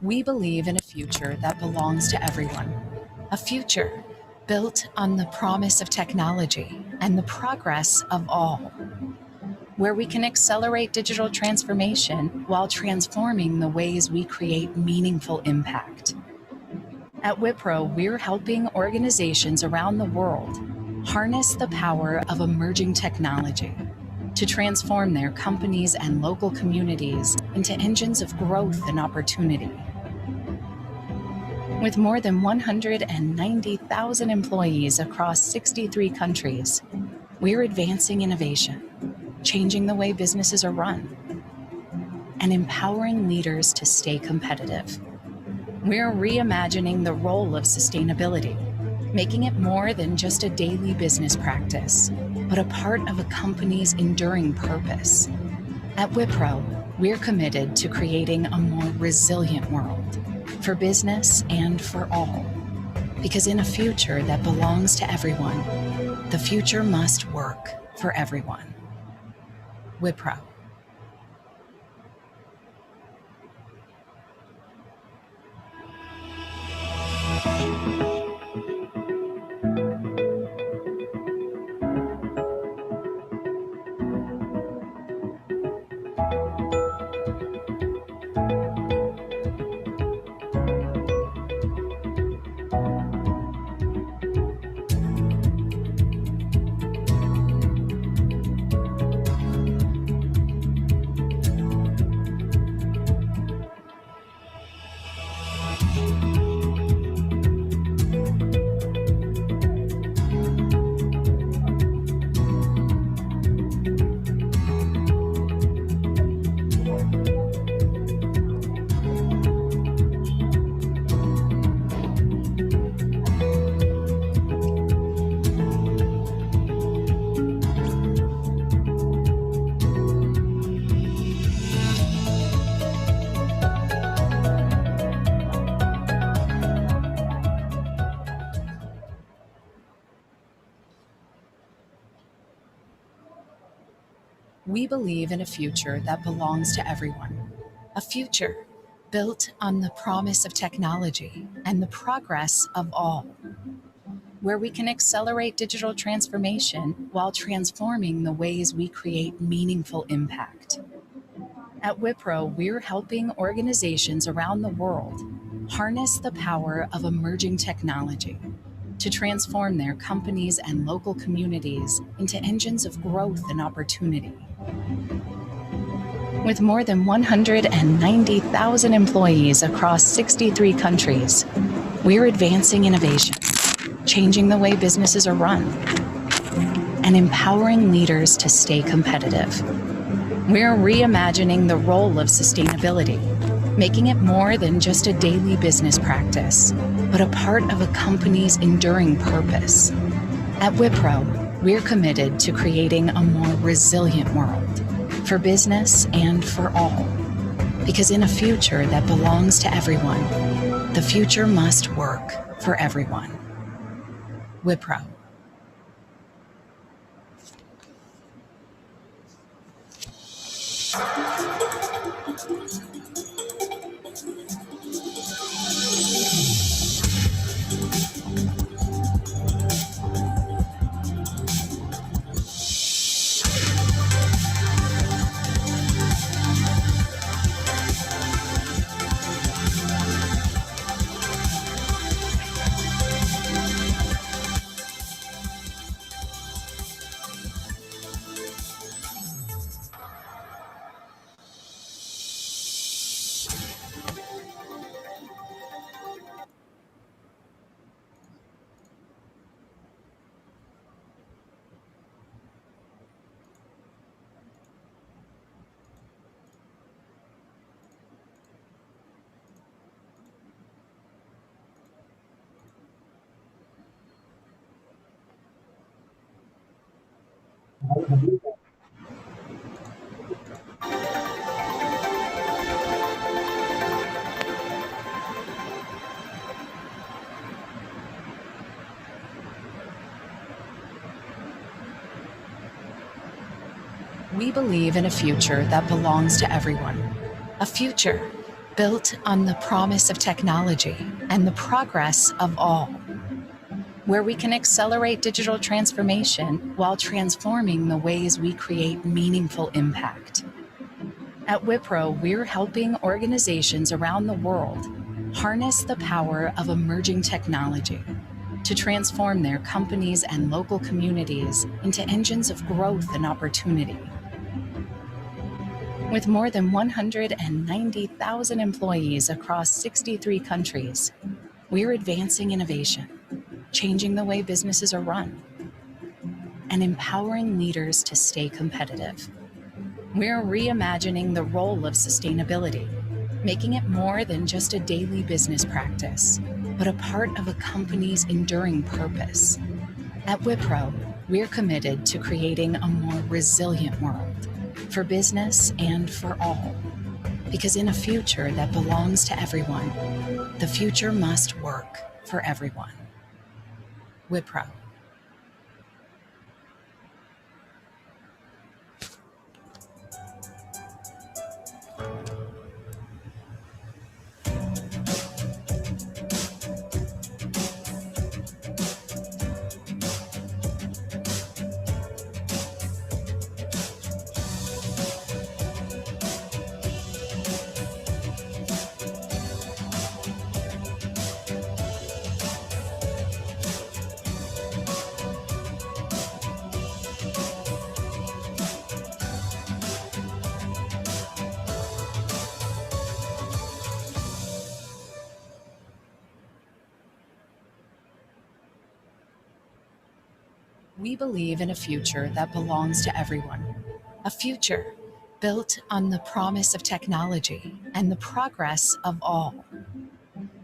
We believe in a future that belongs to everyone, a future built on the promise of technology and the progress of all, where we can accelerate digital transformation while transforming the ways we create meaningful impact. At Wipro, we're helping organizations around the world harness the power of emerging technology to transform their companies and local communities into engines of growth and opportunity. With more than 190,000 employees across 63 countries, we're advancing innovation, changing the way businesses are run, and empowering leaders to stay competitive. We're reimagining the role of sustainability, making it more than just a daily business practice, but a part of a company's enduring purpose. At Wipro, we're committed to creating a more resilient world for business and for all. Because in a future that belongs to everyone, the future must work for everyone. Wipro. We believe in a future that belongs to everyone, a future built on the promise of technology and the progress of all, where we can accelerate digital transformation while transforming the ways we create meaningful impact. At Wipro, we're helping organizations around the world harness the power of emerging technology to transform their companies and local communities into engines of growth and opportunity. With more than 190,000 employees across 63 countries, we're advancing innovation, changing the way businesses are run, and empowering leaders to stay competitive. We're reimagining the role of sustainability, making it more than just a daily business practice, but a part of a company's enduring purpose. At Wipro, we're committed to creating a more resilient world for business and for all. Because in a future that belongs to everyone, the future must work for everyone. Wipro. We believe in a future that belongs to everyone. A future built on the promise of technology and the progress of all, where we can accelerate digital transformation while transforming the ways we create meaningful impact. At Wipro, we're helping organizations around the world harness the power of emerging technology to transform their companies and local communities into engines of growth and opportunity. With more than 190,000 employees across 63 countries, we're advancing innovation, changing the way businesses are run, and empowering leaders to stay competitive. We're reimagining the role of sustainability, making it more than just a daily business practice, but a part of a company's enduring purpose. At Wipro, we're committed to creating a more resilient world for business and for all. Because in a future that belongs to everyone, the future must work for everyone. Wipro. We believe in a future that belongs to everyone. A future built on the promise of technology and the progress of all,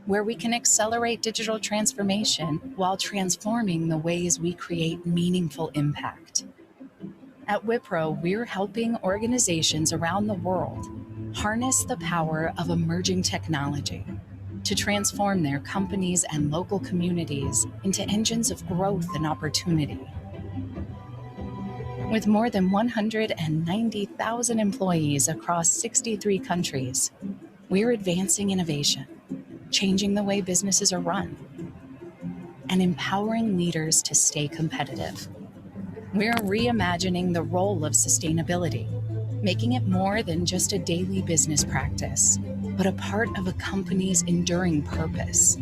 where we can accelerate digital transformation while transforming the ways we create meaningful impact. At Wipro, we're helping organizations around the world harness the power of emerging technology to transform their companies and local communities into engines of growth and opportunity. With more than 190,000 employees across 63 countries, we're advancing innovation, changing the way businesses are run, and empowering leaders to stay competitive. We're reimagining the role of sustainability, making it more than just a daily business practice, but a part of a company's enduring purpose.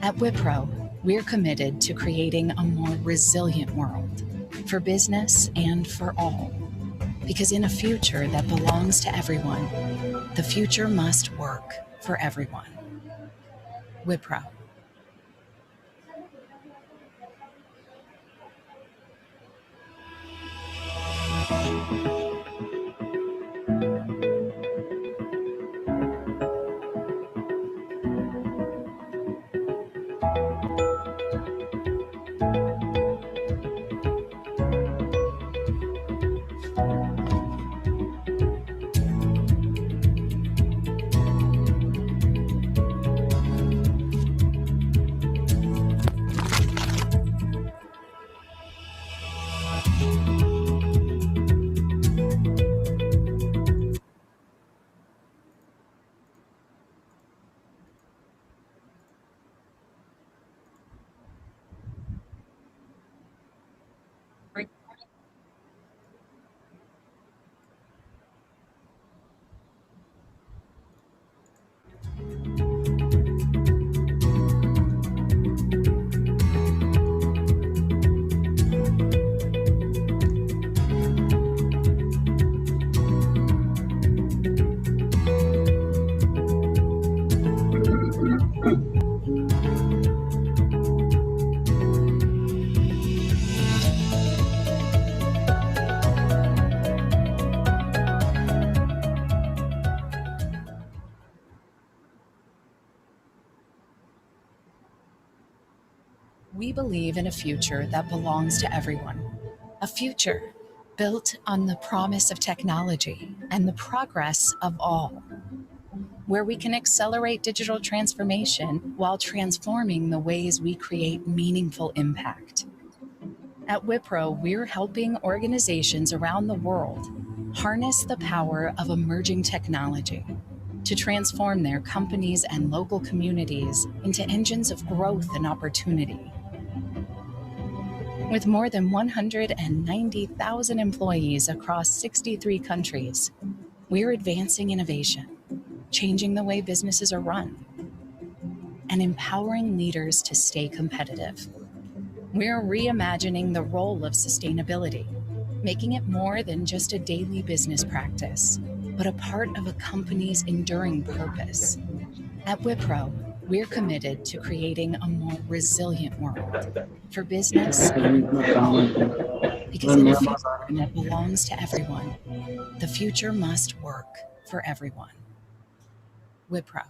At Wipro, we're committed to creating a more resilient world for business and for all. Because in a future that belongs to everyone, the future must work for everyone. Wipro. We believe in a future that belongs to everyone. A future built on the promise of technology and the progress of all, where we can accelerate digital transformation while transforming the ways we create meaningful impact. At Wipro, we're helping organizations around the world harness the power of emerging technology to transform their companies and local communities into engines of growth and opportunity. With more than 190,000 employees across 63 countries, we're advancing innovation, changing the way businesses are run, and empowering leaders to stay competitive. We're reimagining the role of sustainability, making it more than just a daily business practice, but a part of a company's enduring purpose. At Wipro, we're committed to creating a more resilient world for business because in a future that belongs to everyone, the future must work for everyone. Wipro.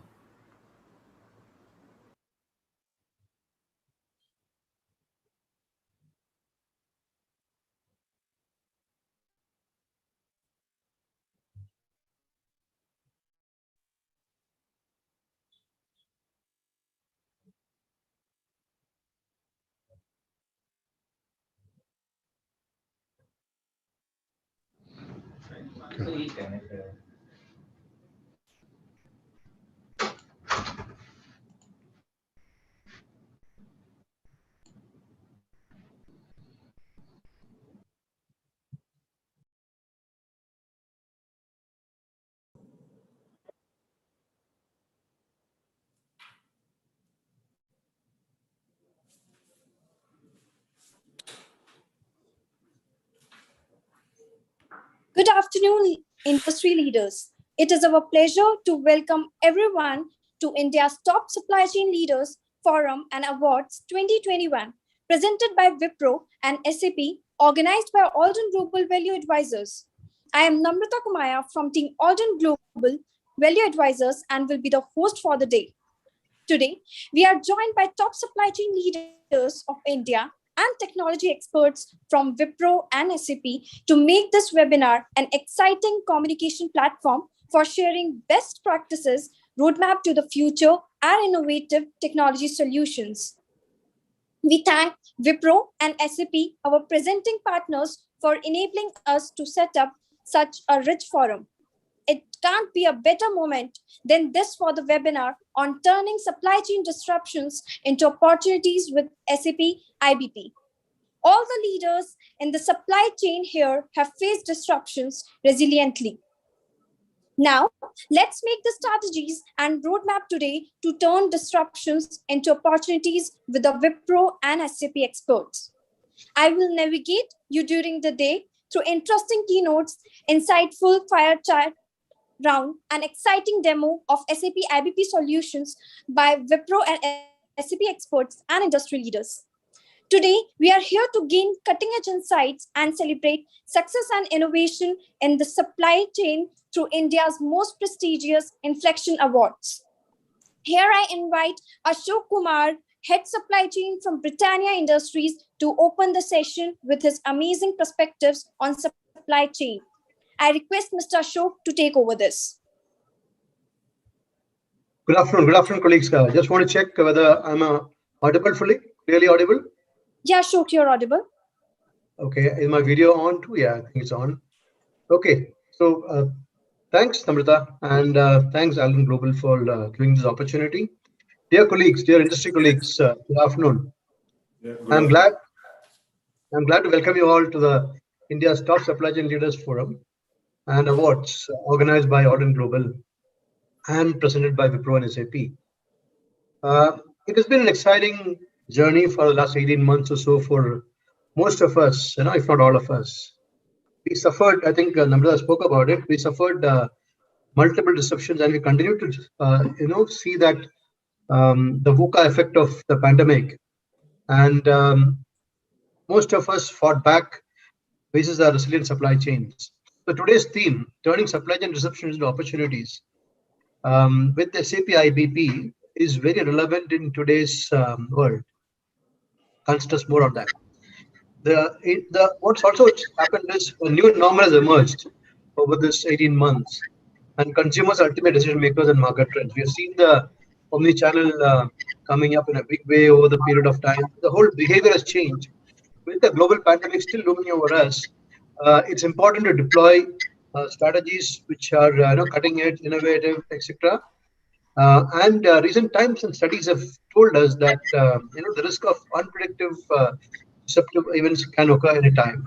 Good afternoon, industry leaders. It is our pleasure to welcome everyone to India's Top Supply Chain Leaders Forum and Awards 2021, presented by Wipro and SAP, organized by Alden Global Value Advisors. I am Namrata Kumaya from Team Alden Global Value Advisors and will be the host for the day. Today, we are joined by top supply chain leaders of India and technology experts from Wipro and SAP to make this webinar an exciting communication platform for sharing best practices, roadmap to the future, and innovative technology solutions. We thank Wipro and SAP, our presenting partners, for enabling us to set up such a rich forum. It can't be a better moment than this for the webinar on turning supply chain disruptions into opportunities with SAP IBP. All the leaders in the supply chain here have faced disruptions resiliently. Now, let's make the strategies and roadmap today to turn disruptions into opportunities with the Wipro and SAP experts. I will navigate you during the day through interesting keynotes, insightful fire chat round, and exciting demo of SAP IBP solutions by Wipro and SAP experts and industry leaders. Today, we are here to gain cutting-edge insights and celebrate success and innovation in the supply chain through India's most prestigious Inflection Awards. Here I invite Ashok Kumar, Head Supply Chain from Britannia Industries, to open the session with his amazing perspectives on supply chain. I request Mr. Ashok to take over this. Good afternoon, colleagues. Just want to check whether I'm audible fully, clearly audible. Yeah, Ashok, you're audible. Okay, is my video on too? Yeah, I think it's on. Okay, so thanks, Namrata, and thanks, Alden Global, for giving this opportunity. Dear colleagues, dear industry colleagues, good afternoon. I'm glad to welcome you all to the India's Top Supply Chain Leaders Forum and Awards organized by Alden Global and presented by Wipro and SAP. It has been an exciting journey for the last 18 months or so for most of us, if not all of us. We suffered, I think Namrata spoke about it, we suffered multiple disruptions, and we continue to, see that the VUCA effect of the pandemic. And most of us fought back basis our resilient supply chains. So today's theme, turning supply chain disruptions into opportunities, with SAP IBP is very relevant in today's world. Can't stress more on that. What's also happened is a new normal has emerged over this 18 months, and consumers are ultimate decision makers and market trends. We have seen the omni-channel coming up in a big way over the period of time. The whole behavior has changed. With the global pandemic still looming over us, it's important to deploy strategies which are cutting edge, innovative, etc. And recent times and studies have told us that the risk of unpredictable disruptive events can occur anytime.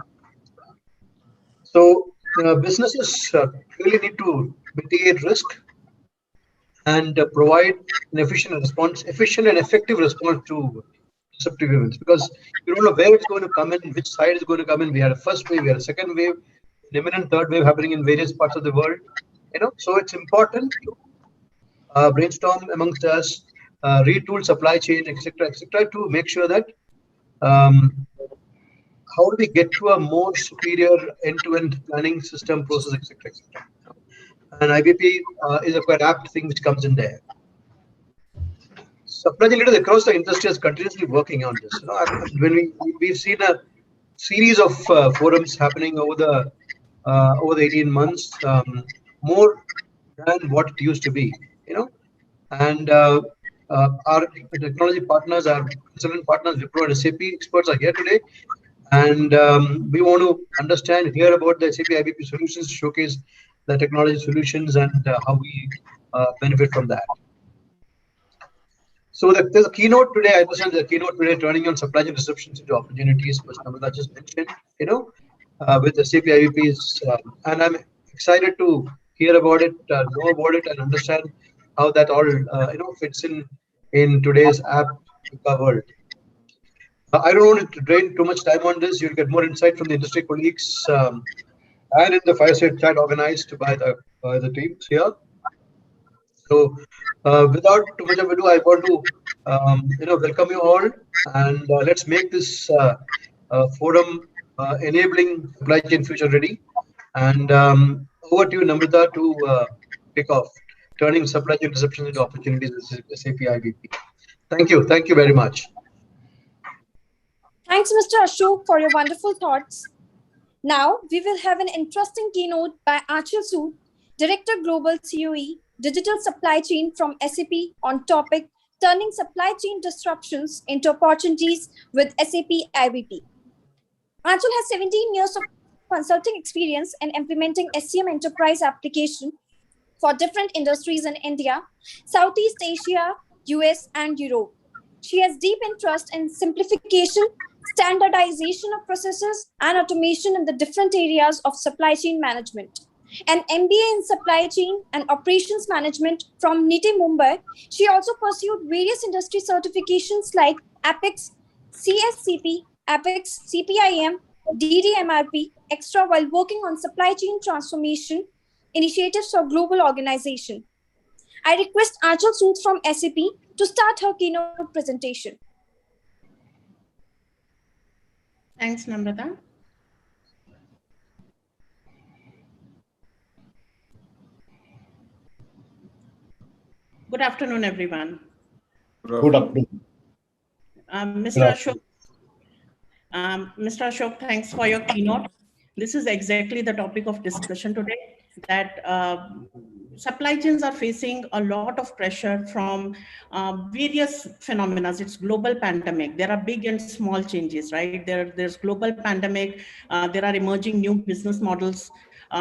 So businesses really need to mitigate risk and provide an efficient and effective response to disruptive events, because you don't know where it's going to come in, which side is going to come in. We had a first wave, we had a second wave, an imminent third wave happening in various parts of the world. So it's important to brainstorm amongst us, retool supply chain, etc., to make sure that how do we get to a more superior end-to-end planning system process, etc. And IBP is a quite apt thing which comes in there. Supply chain leaders across the industry is continuously working on this. When we've seen a series of forums happening over the 18 months, more than what it used to be. And our technology partners, our consultant partners, Wipro and SAP experts are here today. And we want to understand, hear about the SAP IBP solutions, showcase the technology solutions and how we benefit from that. So there's a keynote today. I understand the keynote today, turning on supply chain disruptions into opportunities, which Namrata just mentioned, with the SAP IBPs. And I'm excited to hear about it, know about it, and understand how that all fits in today's app world. I don't want to drain too much time on this. You'll get more insight from the industry colleagues and in the fireside chat organized by the teams here. So, without too much of ado, I want to welcome you all, and let's make this forum enabling supply chain future ready. And over to you, Namrata, to kick off, turning supply chain disruptions into opportunities with SAP IBP. Thank you very much. Thanks, Mr. Ashok, for your wonderful thoughts. Now, we will have an interesting keynote by Achal Sood, Director Global COE, Digital Supply Chain from SAP, on topic Turning Supply Chain Disruptions into Opportunities with SAP IBP. Achal has 17 years of consulting experience in implementing SCM enterprise application for different industries in India, Southeast Asia, US, and Europe. She has deep interest in simplification, standardization of processes, and automation in the different areas of supply chain management. An MBA in supply chain and operations management from NITI Mumbai, she also pursued various industry certifications like APEX, CSCP, APEX, CPIM, DDMRP, extra, while working on supply chain transformation initiatives for global organization. I request Achal Sood from SAP to start her keynote presentation. Thanks, Namrata. Good afternoon, everyone. Good afternoon. Mr. Ashok, thanks for your keynote. This is exactly the topic of discussion today, that supply chains are facing a lot of pressure from various phenomena. It's global pandemic. There are big and small changes, right? There's global pandemic. There are emerging new business models,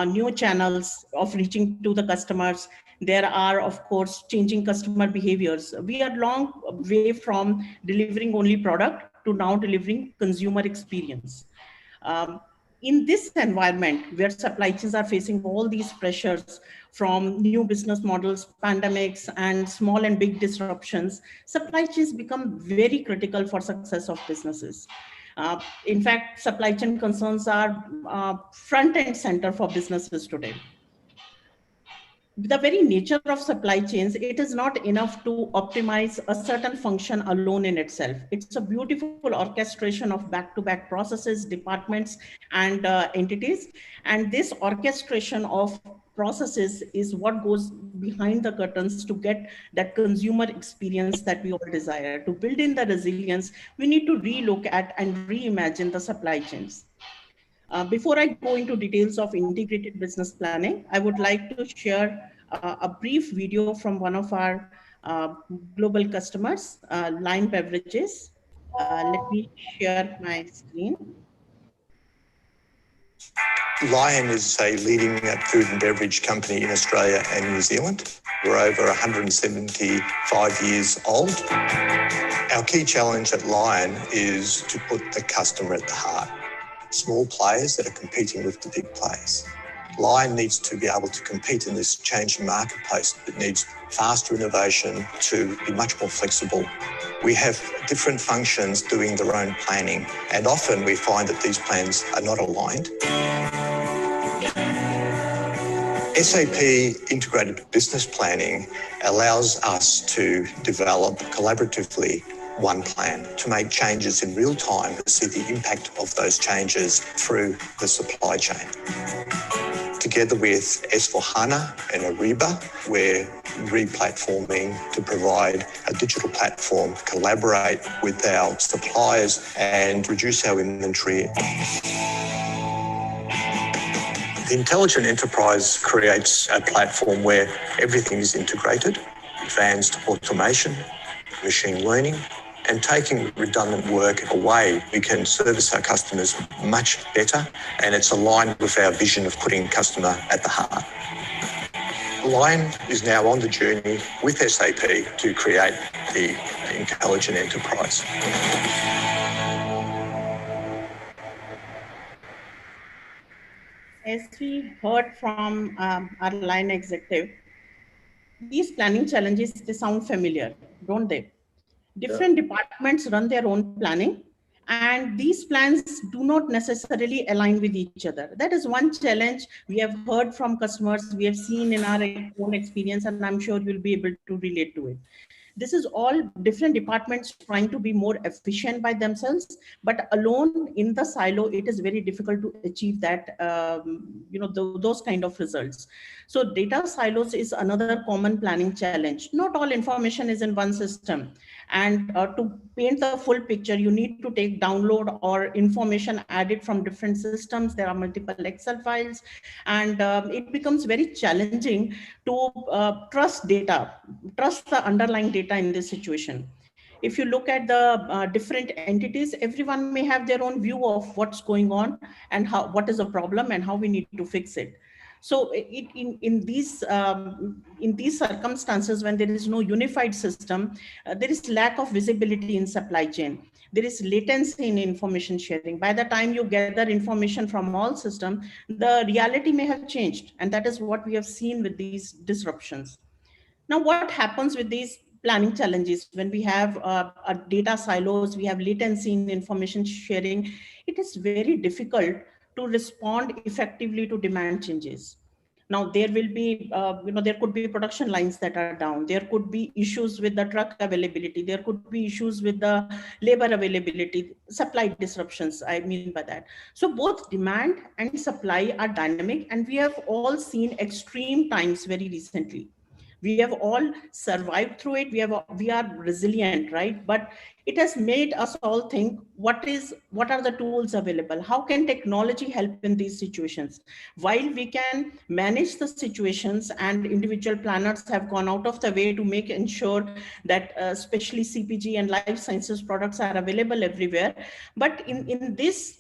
new channels of reaching to the customers. There are, of course, changing customer behaviors. We are long way from delivering only product to now delivering consumer experience. In this environment where supply chains are facing all these pressures from new business models, pandemics, and small and big disruptions, supply chains become very critical for success of businesses. In fact, supply chain concerns are front and center for businesses today. The very nature of supply chains, it is not enough to optimize a certain function alone in itself. It's a beautiful orchestration of back-to-back processes, departments, and entities. And this orchestration of processes is what goes behind the curtains to get that consumer experience that we all desire. To build in the resilience, we need to relook at and reimagine the supply chains. Before I go into details of integrated business planning, I would like to share a brief video from one of our global customers, Lime Beverages. Let me share my screen. Lion is a leading food and beverage company in Australia and New Zealand. We're over 175 years old. Our key challenge at Lion is to put the customer at the heart. Small players that are competing with the big players. Lion needs to be able to compete in this changing marketplace. It needs faster innovation to be much more flexible. We have different functions doing their own planning, and often we find that these plans are not aligned. SAP Integrated Business Planning allows us to develop collaboratively one plan to make changes in real time, to see the impact of those changes through the supply chain. Together with S4HANA and Ariba, we're re-platforming to provide a digital platform, collaborate with our suppliers and reduce our inventory. The intelligent enterprise creates a platform where everything is integrated, advanced automation, machine learning, and taking redundant work away. We can service our customers much better, and it's aligned with our vision of putting customer at the heart. Lion is now on the journey with SAP to create the intelligent enterprise. As we heard from our line executive, these planning challenges, they sound familiar, don't they? Different departments run their own planning, and these plans do not necessarily align with each other. That is one challenge we have heard from customers, we have seen in our own experience, and I'm sure you'll be able to relate to it. This is all different departments trying to be more efficient by themselves, but alone in the silo, it is very difficult to achieve that, those kind of results. So data silos is another common planning challenge. Not all information is in one system. And to paint the full picture, you need to take download or information added from different systems. There are multiple Excel files, and it becomes very challenging to trust data, trust the underlying data in this situation. If you look at the different entities, everyone may have their own view of what's going on and what is the problem and how we need to fix it. So in these circumstances, when there is no unified system, there is lack of visibility in supply chain. There is latency in information sharing. By the time you gather information from all systems, the reality may have changed. And that is what we have seen with these disruptions. Now, what happens with these planning challenges when we have data silos, we have latency in information sharing? It is very difficult to respond effectively to demand changes. Now, there will be, there could be production lines that are down. There could be issues with the truck availability. There could be issues with the labor availability, supply disruptions, I mean by that. So both demand and supply are dynamic, and we have all seen extreme times very recently. We have all survived through it. We are resilient, right? But it has made us all think, what are the tools available? How can technology help in these situations? While we can manage the situations, and individual planners have gone out of the way to make ensure that especially CPG and life sciences products are available everywhere. But in this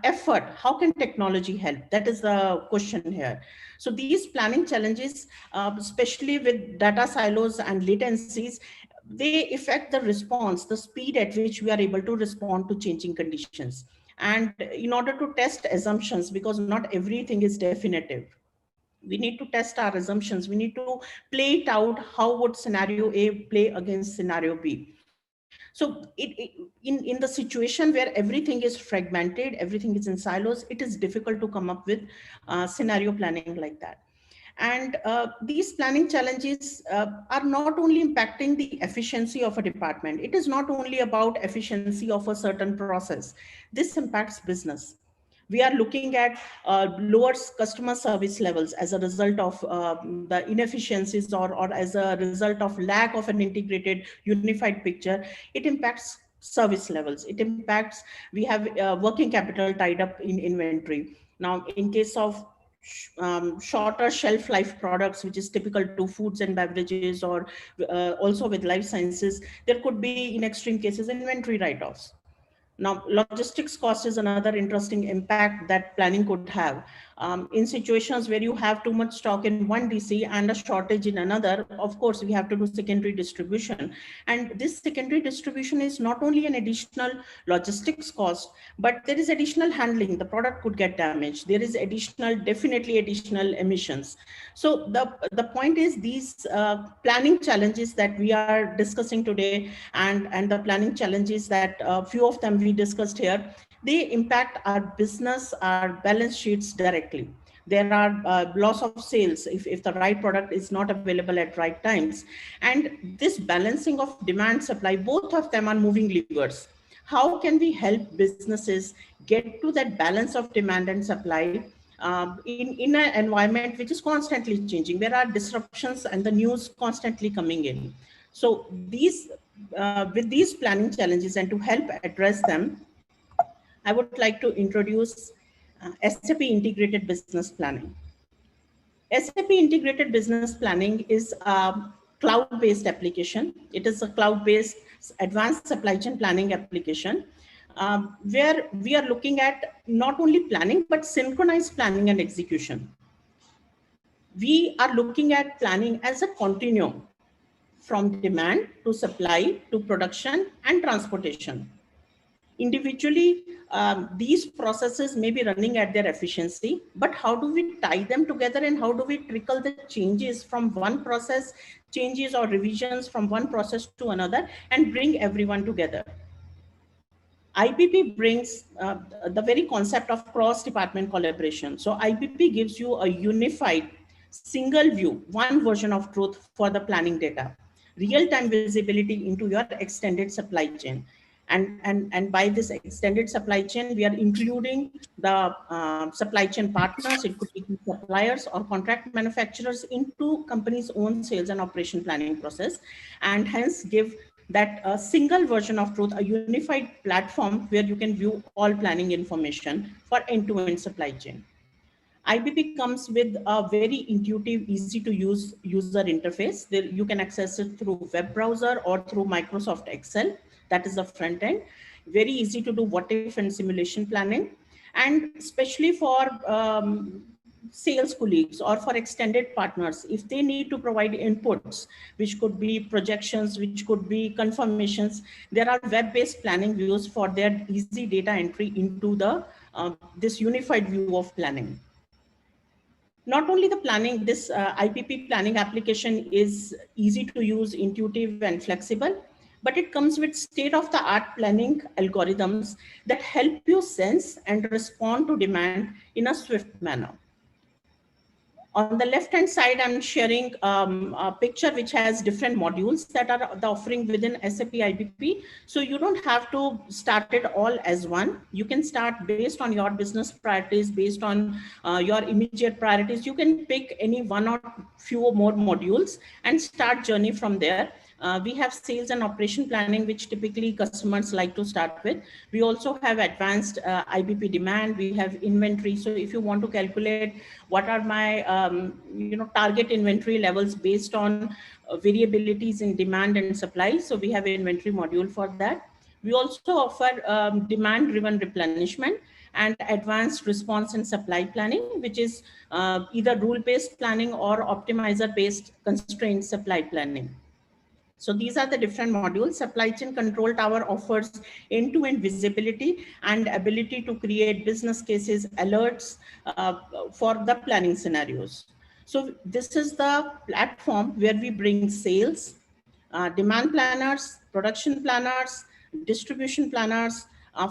effort, how can technology help? That is the question here. So these planning challenges, especially with data silos and latencies, they affect the response, the speed at which we are able to respond to changing conditions. And in order to test assumptions, because not everything is definitive, we need to test our assumptions. We need to play it out. How would scenario A play against scenario B? So in the situation where everything is fragmented, everything is in silos, it is difficult to come up with scenario planning like that. And these planning challenges are not only impacting the efficiency of a department. It is not only about efficiency of a certain process. This impacts business. We are looking at lower customer service levels as a result of the inefficiencies, or as a result of lack of an integrated unified picture. It impacts service levels. It impacts, we have working capital tied up in inventory. Now, in case of shorter shelf life products, which is typical to foods and beverages, or also with life sciences, there could be, in extreme cases, inventory write-offs. Now, logistics cost is another interesting impact that planning could have. In situations where you have too much stock in one DC and a shortage in another, of course, we have to do secondary distribution. And this secondary distribution is not only an additional logistics cost, but there is additional handling. The product could get damaged. There is definitely additional emissions. So the point is, these planning challenges that we are discussing today, and the planning challenges that few of them we discussed here, they impact our business, our balance sheets directly. There are loss of sales if the right product is not available at right times. And this balancing of demand supply, both of them are moving levers. How can we help businesses get to that balance of demand and supply in an environment which is constantly changing? There are disruptions and the news constantly coming in. So with these planning challenges, and to help address them, I would like to introduce SAP Integrated Business Planning. SAP Integrated Business Planning is a cloud-based application. It is a cloud-based advanced supply chain planning application, where we are looking at not only planning, but synchronized planning and execution. We are looking at planning as a continuum from demand to supply to production and transportation. Individually, these processes may be running at their efficiency, but how do we tie them together, and how do we trickle the changes from one process, changes or revisions from one process to another, and bring everyone together? IBP brings the very concept of cross-department collaboration. So IBP gives you a unified, single view, one version of truth for the planning data, real-time visibility into your extended supply chain. And by this extended supply chain, we are including the supply chain partners. It could be suppliers or contract manufacturers into company's own sales and operation planning process, and hence give that a single version of truth, a unified platform where you can view all planning information for end-to-end supply chain. IBP comes with a very intuitive, easy to use user interface. There, you can access it through web browser or through Microsoft Excel. That is the front end. Very easy to do what if and simulation planning. And especially for sales colleagues or for extended partners, if they need to provide inputs, which could be projections, which could be confirmations, there are web-based planning views for their easy data entry into the this unified view of planning. Not only the planning, this IPP planning application is easy to use, intuitive and flexible, but it comes with state-of-the-art planning algorithms that help you sense and respond to demand in a swift manner. On the left-hand side, I'm sharing a picture which has different modules that are the offering within SAP IBP. So you don't have to start it all as one. You can start based on your business priorities, based on your immediate priorities. You can pick any one or few more modules and start journey from there. We have sales and operation planning, which typically customers like to start with. We also have advanced IBP demand. We have inventory. So if you want to calculate what are my target inventory levels based on variabilities in demand and supply, so we have an inventory module for that. We also offer demand-driven replenishment and advanced response and supply planning, which is either rule-based planning or optimizer-based constrained supply planning. So these are the different modules. Supply chain control tower offers end-to-end visibility and ability to create business cases, alerts for the planning scenarios. So this is the platform where we bring sales, demand planners, production planners, distribution planners,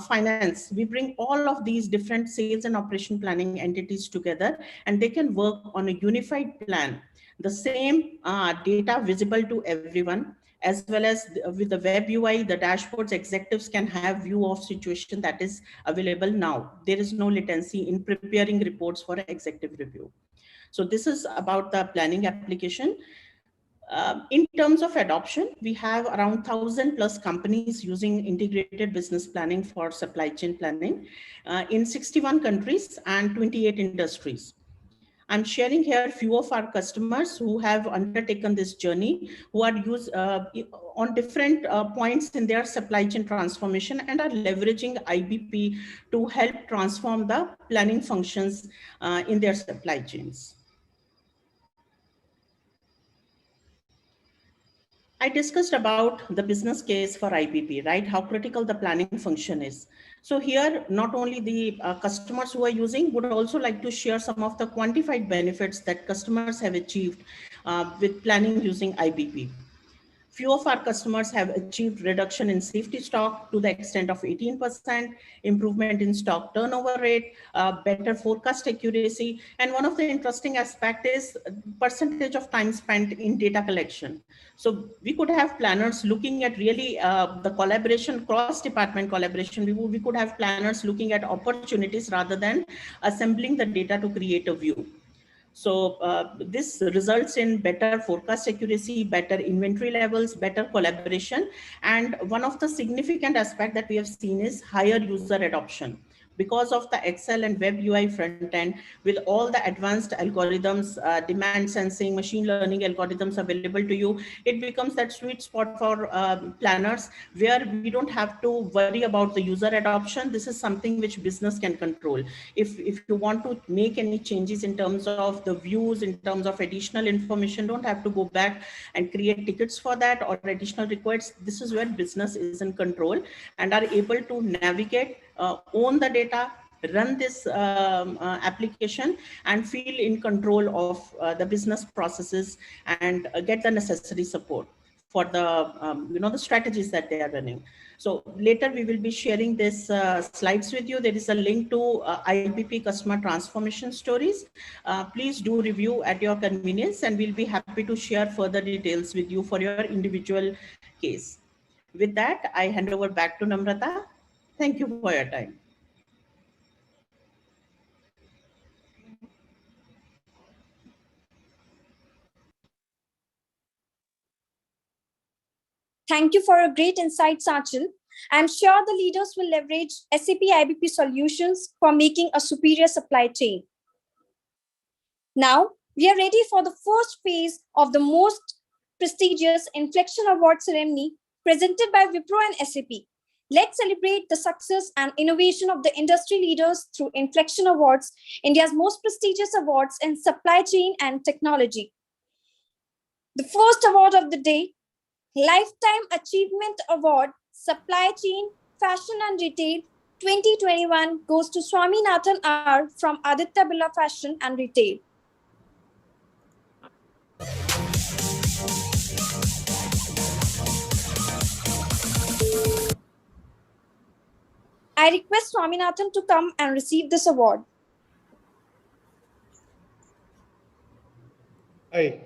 finance. We bring all of these different sales and operation planning entities together, and they can work on a unified plan. The same data visible to everyone, as well as with the web UI, the dashboards, executives can have view of situation that is available now. There is no latency in preparing reports for executive review. So this is about the planning application. In terms of adoption, we have around 1,000 plus companies using integrated business planning for supply chain planning in 61 countries and 28 industries. I'm sharing here few of our customers who have undertaken this journey, who are used on different points in their supply chain transformation and are leveraging IBP to help transform the planning functions in their supply chains. I discussed about the business case for IBP, right? How critical the planning function is. So here, not only the customers who are using would also like to share some of the quantified benefits that customers have achieved with planning using IBP. Few of our customers have achieved reduction in safety stock to the extent of 18%, improvement in stock turnover rate, better forecast accuracy. And one of the interesting aspects is percentage of time spent in data collection. So we could have planners looking at really the collaboration, cross-department collaboration. We could have planners looking at opportunities rather than assembling the data to create a view. So this results in better forecast accuracy, better inventory levels, better collaboration. And one of the significant aspects that we have seen is higher user adoption. Because of the Excel and web UI front end, with all the advanced algorithms, demand sensing, machine learning algorithms available to you, it becomes that sweet spot for planners where we don't have to worry about the user adoption. This is something which business can control. If you want to make any changes in terms of the views, in terms of additional information, don't have to go back and create tickets for that or additional requests. This is where business is in control and are able to navigate, own the data, run this application and feel in control of the business processes and get the necessary support for the the strategies that they are running. So later we will be sharing this slides with you. There is a link to IBP customer transformation stories. Please do review at your convenience and we'll be happy to share further details with you for your individual case. With that, I hand over back to Namrata. Thank you for your time. Thank you for a great insight, Sachil. I'm sure the leaders will leverage SAP IBP solutions for making a superior supply chain. Now, we are ready for the first phase of the most prestigious Inflection Award ceremony presented by Wipro and SAP. Let's celebrate the success and innovation of the industry leaders through Inflection Awards, India's most prestigious awards in supply chain and technology. The first award of the day, Lifetime Achievement Award, Supply Chain, Fashion and Retail 2021 goes to Swaminathan R from Aditya Birla Fashion and Retail. I request Swaminathan to come and receive this award. Hi,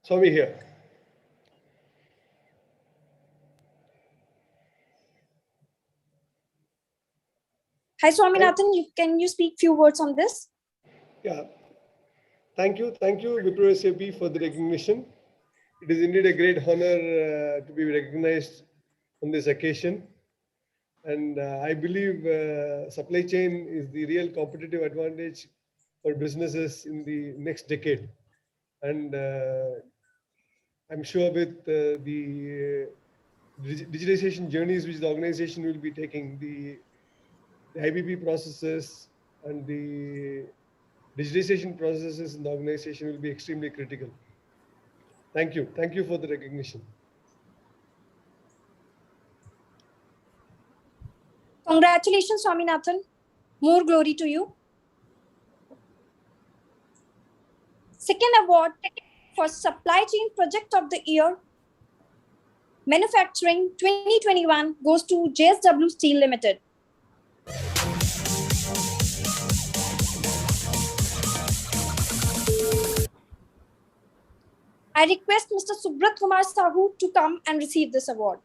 Swami here. Hi, Swaminathan. Can you speak few words on this? Yeah. Thank you, Wipro SAP for the recognition. It is indeed a great honor to be recognized on this occasion. And I believe supply chain is the real competitive advantage for businesses in the next decade. And I'm sure with the digitalization journeys which the organization will be taking, the IBP processes and the digitalization processes in the organization will be extremely critical. Thank you. Thank you for the recognition. Congratulations, Swaminathan. More glory to you. Second award for Supply Chain Project of the Year, Manufacturing 2021 goes to JSW Steel Limited. I request Mr. Subrat Kumar Sahu to come and receive this award.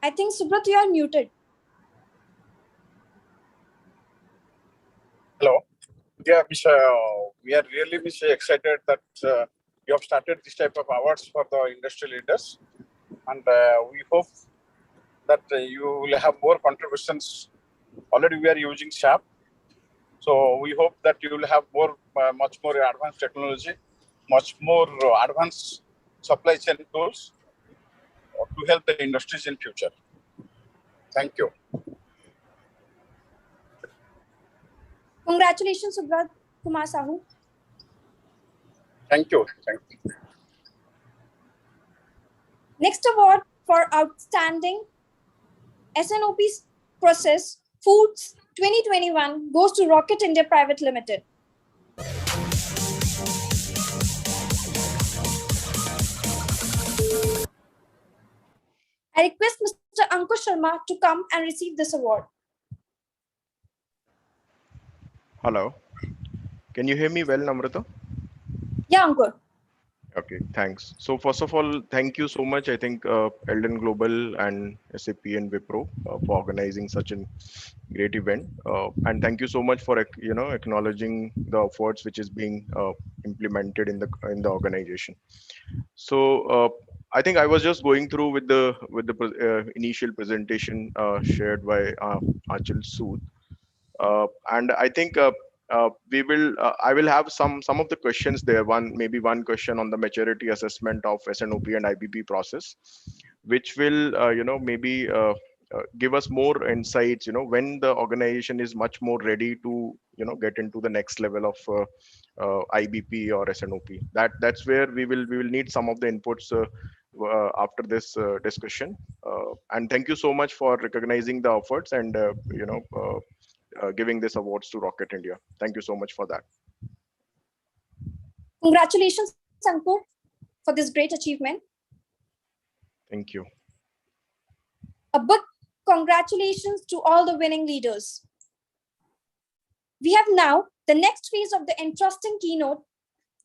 I think, Subrat, you are muted. Hello. Yeah, we are really excited that you have started this type of awards for the industry leaders, and we hope that you will have more contributions. Already we are using SAP, so we hope that you will have more, much more advanced technology, much more advanced supply chain tools to help the industries in future. Thank you. Congratulations, Subrat Kumar Sahu. Thank you. Thank you. Next award for outstanding SNOP process foods 2021 goes to Rocket India Private Limited. I request Mr. Ankush Sharma to come and receive this award. Hello. Can you hear me well, Namrata? Yeah, Ankur. Okay, thanks. So first of all, thank you so much. I think Eldon Global and SAP and Wipro for organizing such a great event. And thank you so much for acknowledging the efforts which is being implemented in the organization. So I think I was just going through with the initial presentation shared by Achal Sood. And I think I will have some of the questions there. Maybe one question on the maturity assessment of SNOP and IBP process, which will maybe give us more insights. When the organization is much more ready to get into the next level of IBP or SNOP. That's where we will need some of the inputs after this discussion. And thank you so much for recognizing the efforts and giving this awards to Rocket India. Thank you so much for that. Congratulations, Ankur, for this great achievement. Thank you. A big congratulations to all the winning leaders. We have now the next phase of the interesting keynote,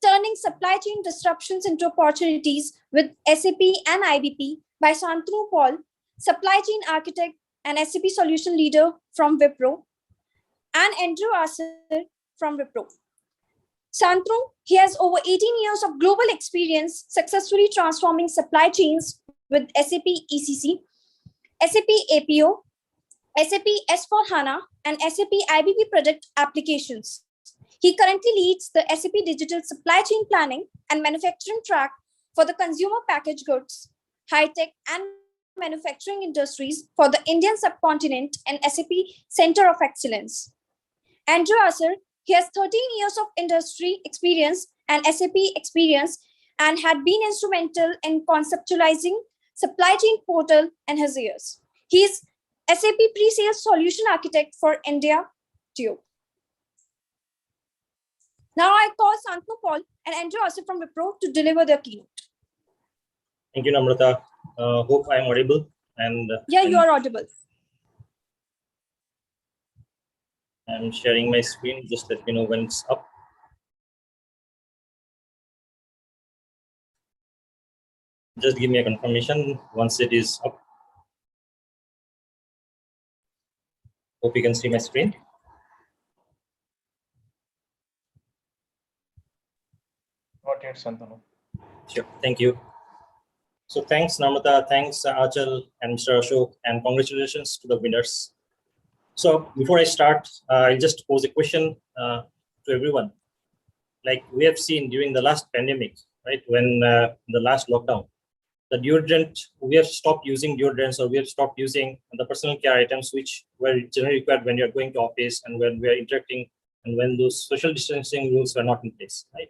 turning supply chain disruptions into opportunities with SAP and IBP by Shantanu Paul, supply chain architect and SAP solution leader from Wipro, and Andrew Asser from Wipro. Shantanu, he has over 18 years of global experience successfully transforming supply chains with SAP ECC, SAP APO, SAP S/4HANA, and SAP IBP project applications. He currently leads the SAP Digital Supply Chain Planning and Manufacturing track for the consumer packaged goods, high-tech, and manufacturing industries for the Indian subcontinent and SAP Center of Excellence. Andrew Asser, he has 13 years of industry experience and SAP experience and had been instrumental in conceptualizing supply chain portal in his years. He is SAP pre-sales solution architect for India too. Now I call Shantanu Paul and Andrew Asser from Wipro to deliver their keynote. Thank you, Namrata. Hope I am audible. And yeah, you are audible. I'm sharing my screen. Just let me know when it's up. Just give me a confirmation once it is up. Hope you can see my screen. Not yet, Shantanu. Sure, thank you. So thanks, Namrata, thanks, Achal and Mr. Ashok, and congratulations to the winners. So before I start, I'll just pose a question to everyone. Like we have seen during the last pandemic, right, when the last lockdown, the deodorant, we have stopped using deodorants, or we have stopped using the personal care items which were generally required when you're going to office and when we are interacting and when those social distancing rules were not in place, right?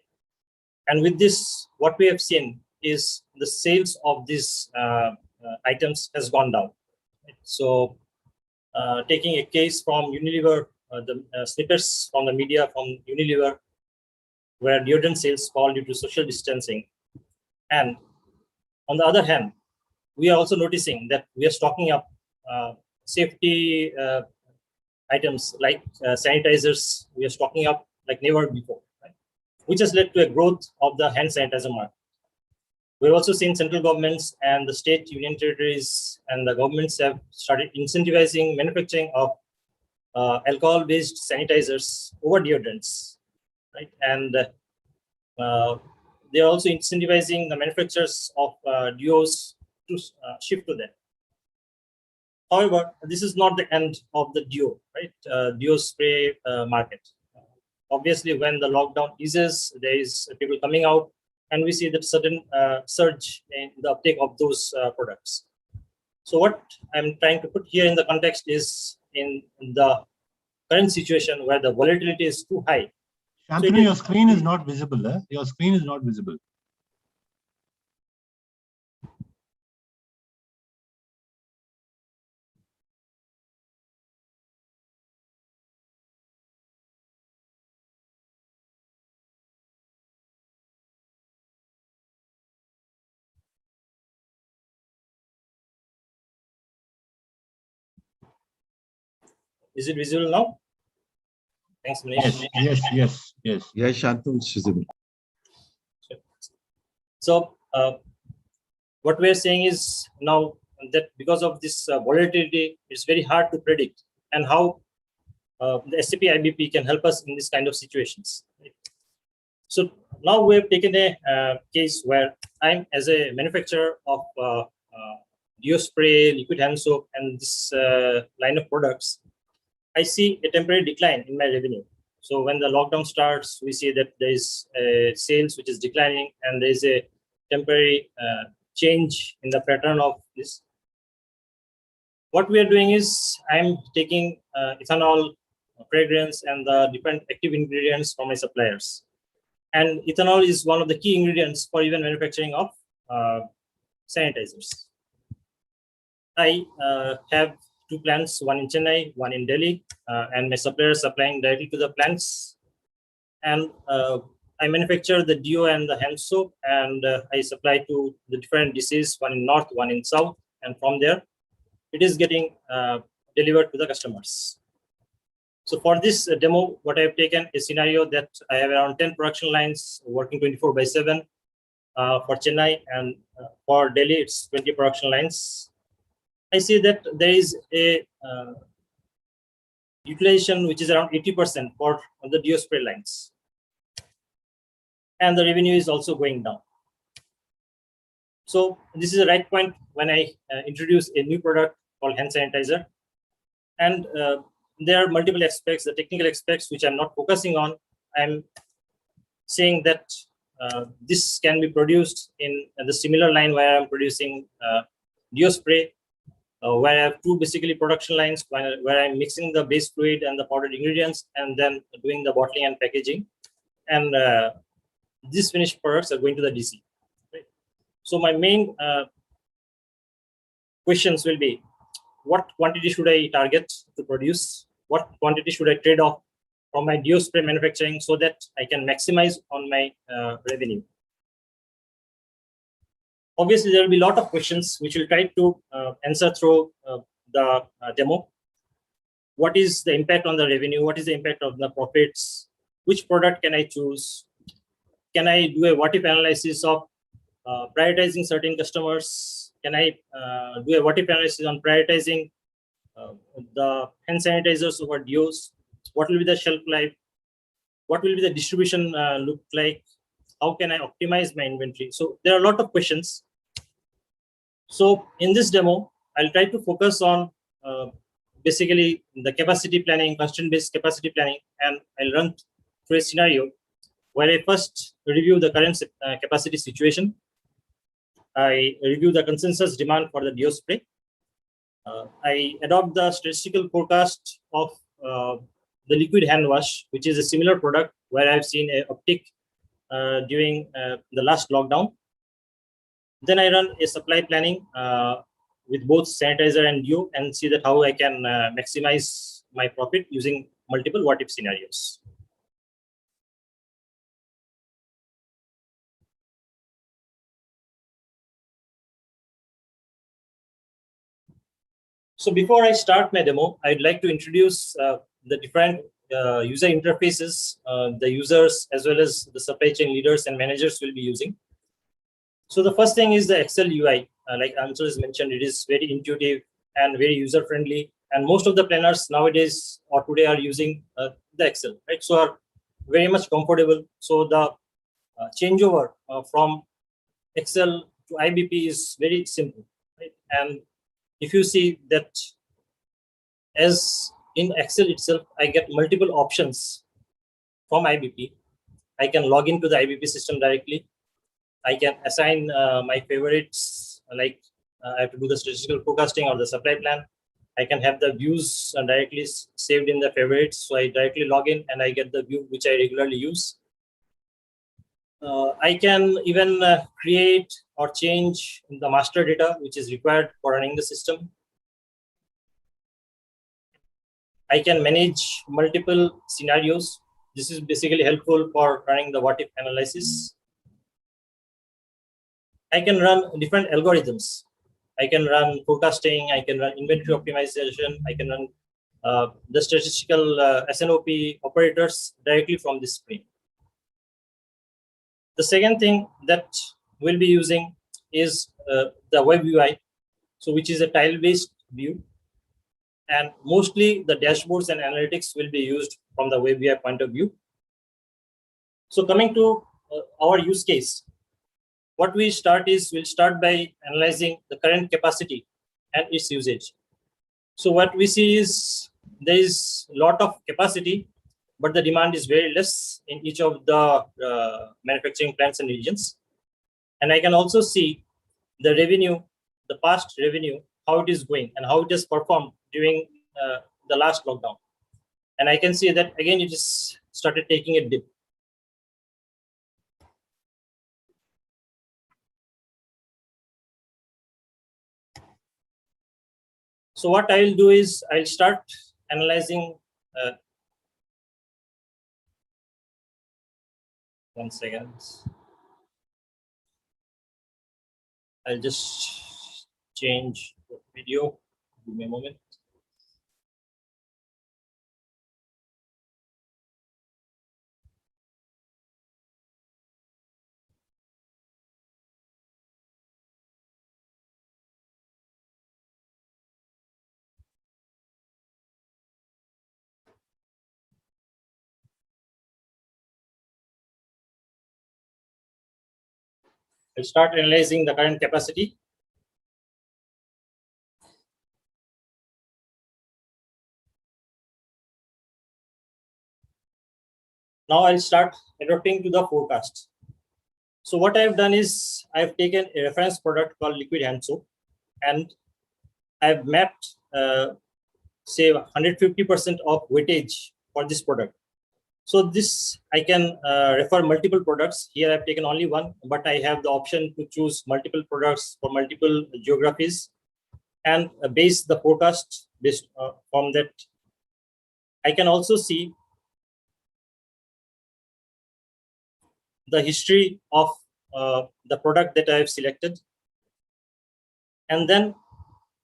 And with this, what we have seen is the sales of these items has gone down. So taking a case from Unilever, the snippets from the media from Unilever, where deodorant sales fall due to social distancing. And on the other hand, we are also noticing that we are stocking up safety items like sanitizers. We are stocking up like never before, right? Which has led to a growth of the hand sanitizer market. We've also seen central governments and the state union territories and the governments have started incentivizing manufacturing of alcohol-based sanitizers over deodorants, right? And they are also incentivizing the manufacturers of deos to shift to that. However, this is not the end of the deo, right? Deo spray market. Obviously, when the lockdown eases, there is people coming out, and we see that sudden surge in the uptake of those products. So what I'm trying to put here in the context is in the current situation where the volatility is too high. Shantanu, your screen is not visible. Your screen is not visible. Is it visible now? Thanks, Manish. Yes. Yes, Shantanu, it's visible. So what we're saying is now that because of this volatility, it's very hard to predict and how the SAP IBP can help us in this kind of situations. Right? So now we have taken a case where I'm as a manufacturer of deo spray, liquid hand soap, and this line of products, I see a temporary decline in my revenue. So when the lockdown starts, we see that there is sales which is declining, and there is a temporary change in the pattern of this. What we are doing is I'm taking ethanol, fragrance, and the different active ingredients from my suppliers. And ethanol is one of the key ingredients for even manufacturing of sanitizers. I have 2 plants, one in Chennai, one in Delhi, and my suppliers supplying directly to the plants. And I manufacture the deo and the hand soap, and I supply to the different DCs, one in north, one in south, and from there, it is getting delivered to the customers. So for this demo, what I've taken a scenario that I have around 10 production lines working 24/7 for Chennai, and for Delhi, it's 20 production lines. I see that there is a utilization which is around 80% for the deo spray lines. And the revenue is also going down. So this is the right point when I introduce a new product called hand sanitizer. And there are multiple aspects, the technical aspects, which I'm not focusing on. I'm saying that this can be produced in the similar line where I'm producing deo spray, where I have 2 basically production lines where I'm mixing the base fluid and the powdered ingredients and then doing the bottling and packaging. And these finished products are going to the DC. Right? So my main questions will be, what quantity should I target to produce? What quantity should I trade off from my deo spray manufacturing so that I can maximize on my revenue? Obviously, there will be a lot of questions which we'll try to answer through the demo. What is the impact on the revenue? What is the impact of the profits? Which product can I choose? Can I do a what if analysis of prioritizing certain customers? Can I do a what if analysis on prioritizing the hand sanitizers over deos? What will be the shelf life? What will be the distribution look like? How can I optimize my inventory? So there are a lot of questions. So in this demo, I'll try to focus on basically the capacity planning, constraint-based capacity planning, and I'll run through a scenario where I first review the current capacity situation. I review the consensus demand for the deo spray. I adopt the statistical forecast of the liquid hand wash, which is a similar product where I've seen an uptick during the last lockdown. Then I run a supply planning with both sanitizer and dew and see that how I can maximize my profit using multiple what if scenarios. So before I start my demo, I'd like to introduce the different user interfaces the users as well as the supply chain leaders and managers will be using. So the first thing is the Excel UI. Like Ansel has mentioned, it is very intuitive and very user friendly. And most of the planners nowadays or today are using the Excel, right? So are very much comfortable. So the changeover from Excel to IBP is very simple, right? And if you see that as in Excel itself, I get multiple options from IBP. I can log into the IBP system directly. I can assign my favorites, like I have to do the statistical forecasting or the supply plan. I can have the views directly saved in the favorites. So I directly log in and I get the view which I regularly use. I can even create or change the master data which is required for running the system. I can manage multiple scenarios. This is basically helpful for running the what if analysis. I can run different algorithms. I can run forecasting, I can run inventory optimization, I can run the statistical SNOP operators directly from this screen. The second thing that we'll be using is the web UI, so which is a tile-based view. And mostly the dashboards and analytics will be used from the web UI point of view. So coming to our use case, what we start is we'll start by analyzing the current capacity and its usage. So what we see is there is a lot of capacity, but the demand is very less in each of the manufacturing plants and regions. And I can also see the revenue, the past revenue, how it is going and how it has performed during the last lockdown. And I can see that again, it just started taking a dip. So what I will do is I'll start analyzing. 1 second. I'll just change the video. Give me a moment. I'll start analyzing the current capacity. Now I'll start adapting to the forecast. So what I've done is I've taken a reference product called liquid hand soap and I've mapped say 150% of weightage for this product. So this I can refer multiple products. Here I've taken only one, but I have the option to choose multiple products for multiple geographies and base the forecast based on that. I can also see the history of the product that I have selected. And then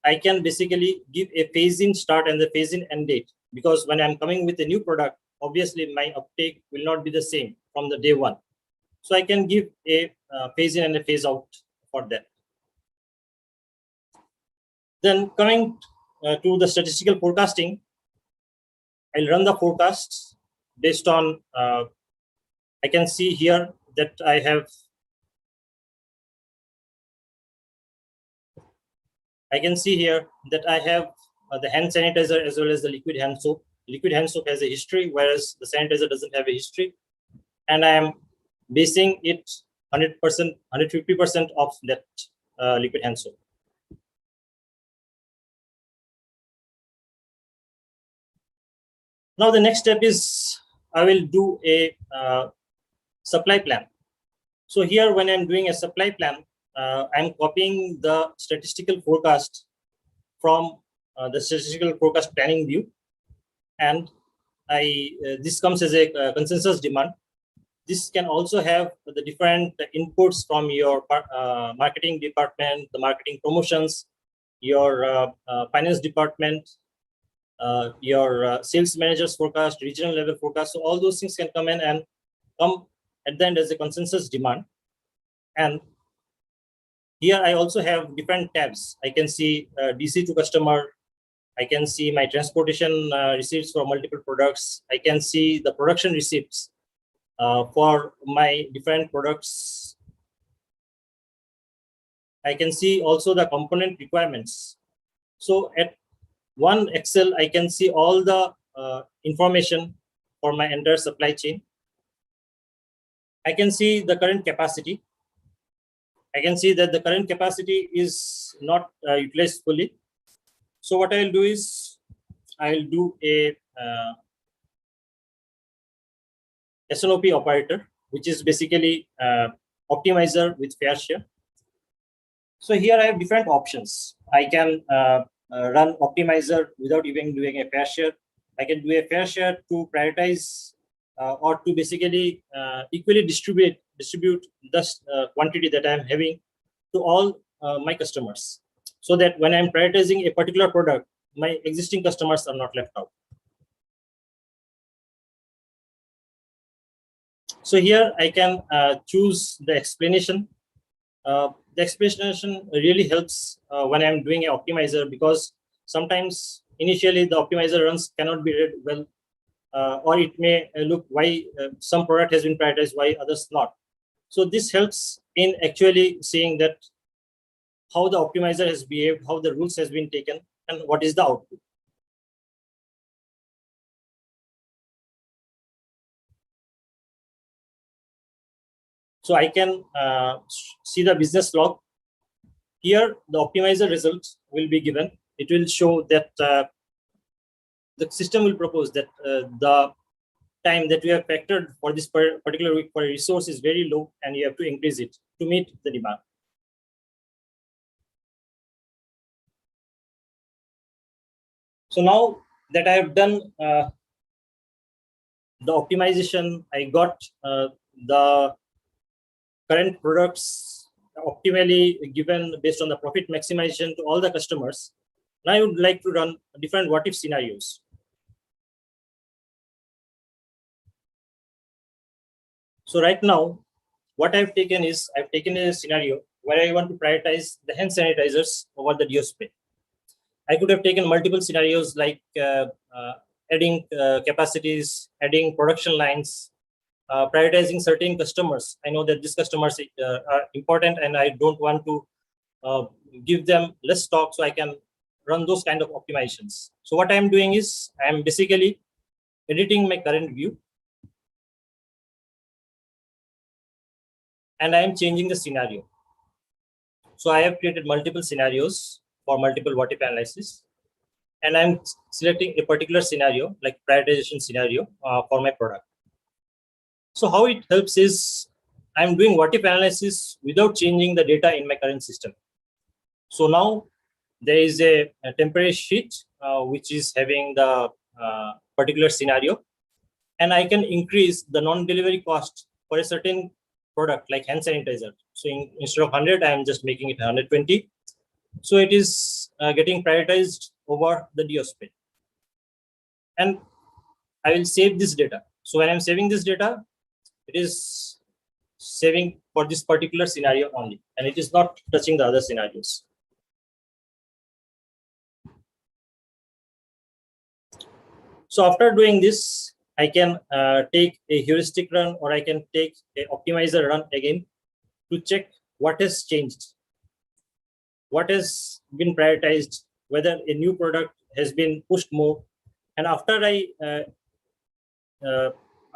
I can basically give a phase-in start and the phase-in end date, because when I'm coming with a new product, obviously my uptake will not be the same from the day one. So I can give a phase-in and a phase-out for that. Then coming to the statistical forecasting, I'll run the forecasts based on, I can see here that I have, the hand sanitizer as well as the liquid hand soap. Liquid hand soap has a history, whereas the sanitizer doesn't have a history. And I am basing it 100%, 150% of that liquid hand soap. Now the next step is I will do a supply plan. So here when I'm doing a supply plan, I'm copying the statistical forecast from the statistical forecast planning view, and this comes as a consensus demand. This can also have the different inputs from your marketing department, the marketing promotions, your finance department, your sales managers forecast, regional level forecast. So all those things can come in and come at the end as a consensus demand. And here I also have different tabs. I can see DC to customer. I can see my transportation receipts for multiple products. I can see the production receipts for my different products. I can see also the component requirements. So at one Excel, I can see all the information for my entire supply chain. I can see the current capacity. I can see that the current capacity is not utilized fully. So what I'll do is I'll do a SNOP operator, which is basically optimizer with fair share. So here I have different options. I can run optimizer without even doing a fair share. I can do a fair share to prioritize or to basically equally distribute the quantity that I'm having to all my customers, so that when I'm prioritizing a particular product, my existing customers are not left out. So here I can choose the explanation. The explanation really helps when I'm doing an optimizer, because sometimes initially the optimizer runs cannot be read well, or it may look why some product has been prioritized, why others not. So this helps in actually seeing that how the optimizer has behaved, how the rules has been taken, and what is the output. So I can see the business log. Here, the optimizer results will be given. It will show that the system will propose that the time that we have factored for this particular week for a resource is very low, and you have to increase it to meet the demand. So now that I have done the optimization, I got the current products optimally given based on the profit maximization to all the customers. Now I would like to run different what if scenarios. So right now, what I've taken is I've taken a scenario where I want to prioritize the hand sanitizers over the deo spray. I could have taken multiple scenarios like adding capacities, adding production lines, prioritizing certain customers. I know that these customers are important and I don't want to give them less stock, so I can run those kind of optimizations. So what I'm doing is I'm basically editing my current view, and I'm changing the scenario. So I have created multiple scenarios for multiple what if analysis, and I'm selecting a particular scenario like prioritization scenario for my product. So how it helps is I'm doing what if analysis without changing the data in my current system. So now there is a temporary sheet which is having the particular scenario, and I can increase the non-delivery cost for a certain product like hand sanitizer. So instead of 100, I am just making it 120. So it is getting prioritized over the deo spray. And I will save this data. So when I'm saving this data, it is saving for this particular scenario only, and it is not touching the other scenarios. So after doing this, I can take a heuristic run, or I can take an optimizer run again to check what has changed, what has been prioritized, whether a new product has been pushed more. And after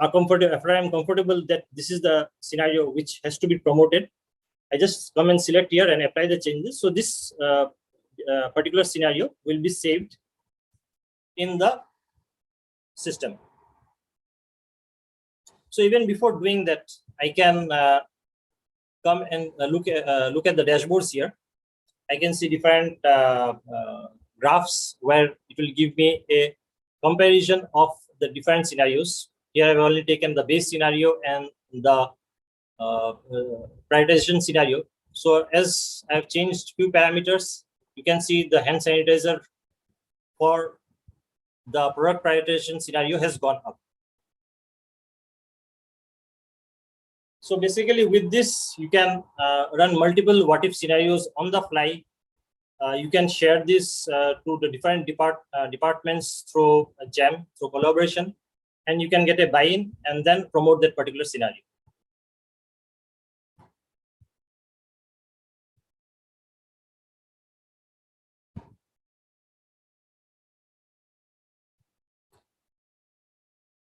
after I'm comfortable that this is the scenario which has to be promoted, I just come and select here and apply the changes. So this particular scenario will be saved in the system. So even before doing that, I can come and look at the dashboards here. I can see different graphs where it will give me a comparison of the different scenarios. Here I've only taken the base scenario and the prioritization scenario. So as I've changed few parameters, you can see the hand sanitizer for the product prioritization scenario has gone up. So basically with this, you can run multiple what if scenarios on the fly. You can share this to the different departments through a jam, through collaboration, and you can get a buy-in and then promote that particular scenario.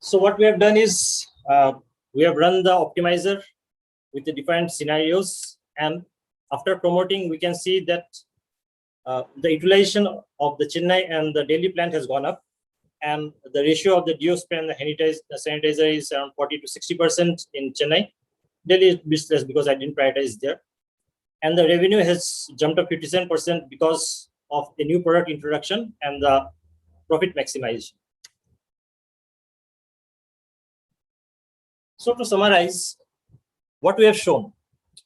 So what we have done is we have run the optimizer with the different scenarios, and after promoting, we can see that the utilization of the Chennai and the Delhi plant has gone up, and the ratio of the deospray and the sanitizer is around 40 to 60% in Chennai. Delhi is business because I didn't prioritize there, and the revenue has jumped up 57% because of the new product introduction and the profit maximization. So to summarize, what we have shown,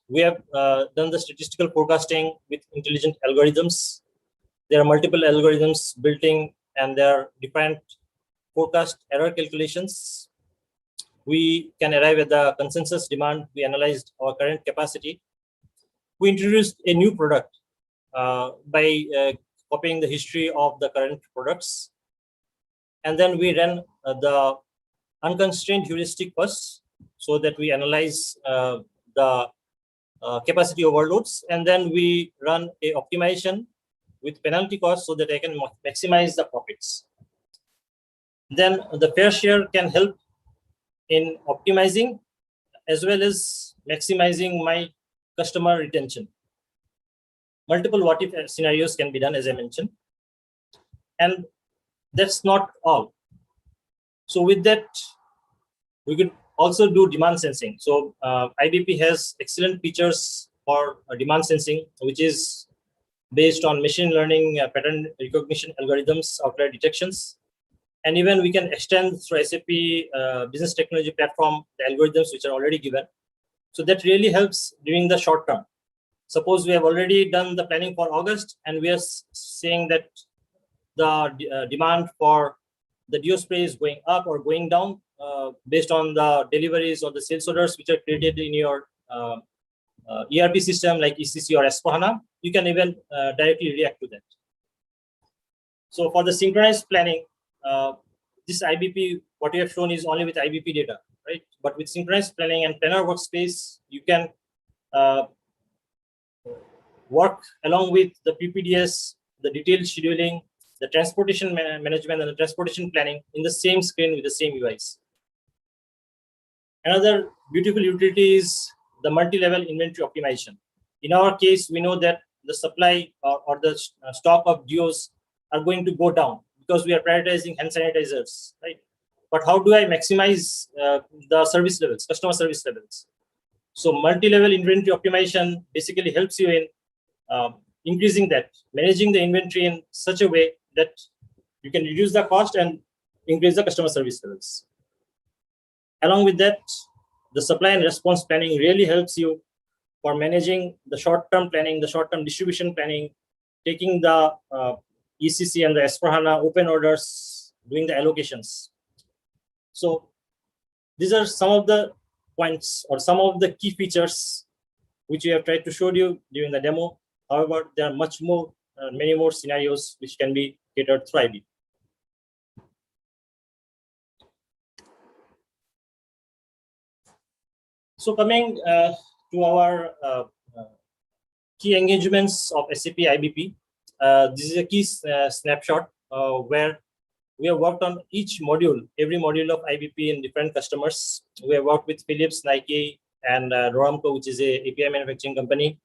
we have done the statistical forecasting with intelligent algorithms. There are multiple algorithms built in, and there are different forecast error calculations. We can arrive at the consensus demand. We analyzed our current capacity. We introduced a new product by copying the history of the current products. And then we ran the unconstrained heuristic first, so that we analyze the capacity overloads, and then we run a optimization with penalty cost so that I can maximize the profits. Then the fair share can help in optimizing as well as maximizing my customer retention. Multiple what if scenarios can be done, as I mentioned. And that's not all. So with that, we could also do demand sensing. So IBP has excellent features for demand sensing, which is based on machine learning, pattern recognition algorithms, outlier detections. And even we can extend through SAP business technology platform the algorithms which are already given. So that really helps during the short term. Suppose we have already done the planning for August, and we are saying that the demand for the deospray is going up or going down based on the deliveries or the sales orders which are created in your ERP system like ECC or S/4HANA. You can even directly react to that. So for the synchronized planning, this IBP, what you have shown is only with IBP data, right? But with synchronized planning and planner workspace, you can work along with the PPDS, the detailed scheduling, the transportation management, and the transportation planning in the same screen with the same UIs. Another beautiful utility is the multi-level inventory optimization. In our case, we know that the supply or the stock of deos are going to go down because we are prioritizing hand sanitizers, right? But how do I maximize the service levels, customer service levels? So multi-level inventory optimization basically helps you in increasing that, managing the inventory in such a way that you can reduce the cost and increase the customer service levels. Along with that, the supply and response planning really helps you for managing the short-term planning, the short-term distribution planning, taking the ECC and the S/4HANA open orders, doing the allocations. So these are some of the points or some of the key features which we have tried to show you during the demo. However, there are much more, many more scenarios which can be catered through IBP. So coming to our key engagements of SAP IBP, this is a key snapshot where we have worked on each module, every module of IBP in different customers. We have worked with Philips, Nike, and Roramco, which is a API manufacturing company.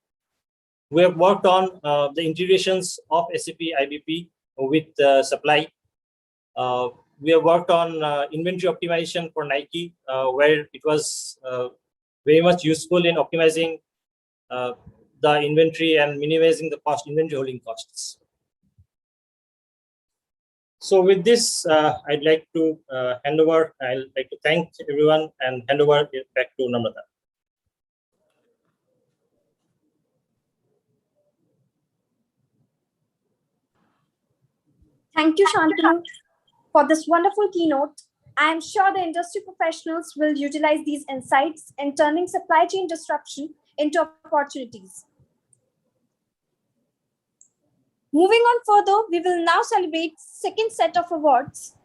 We have worked on the integrations of SAP IBP with supply. We have worked on inventory optimization for Nike, where it was very much useful in optimizing the inventory and minimizing the inventory holding costs. So with this, I'd like to I'd like to thank everyone and hand over it back to Namrata. Thank you, Shantanu, for this wonderful keynote. I am sure the industry professionals will utilize these insights in turning supply chain disruption into opportunities. Moving on further, we will now celebrate second set of awards.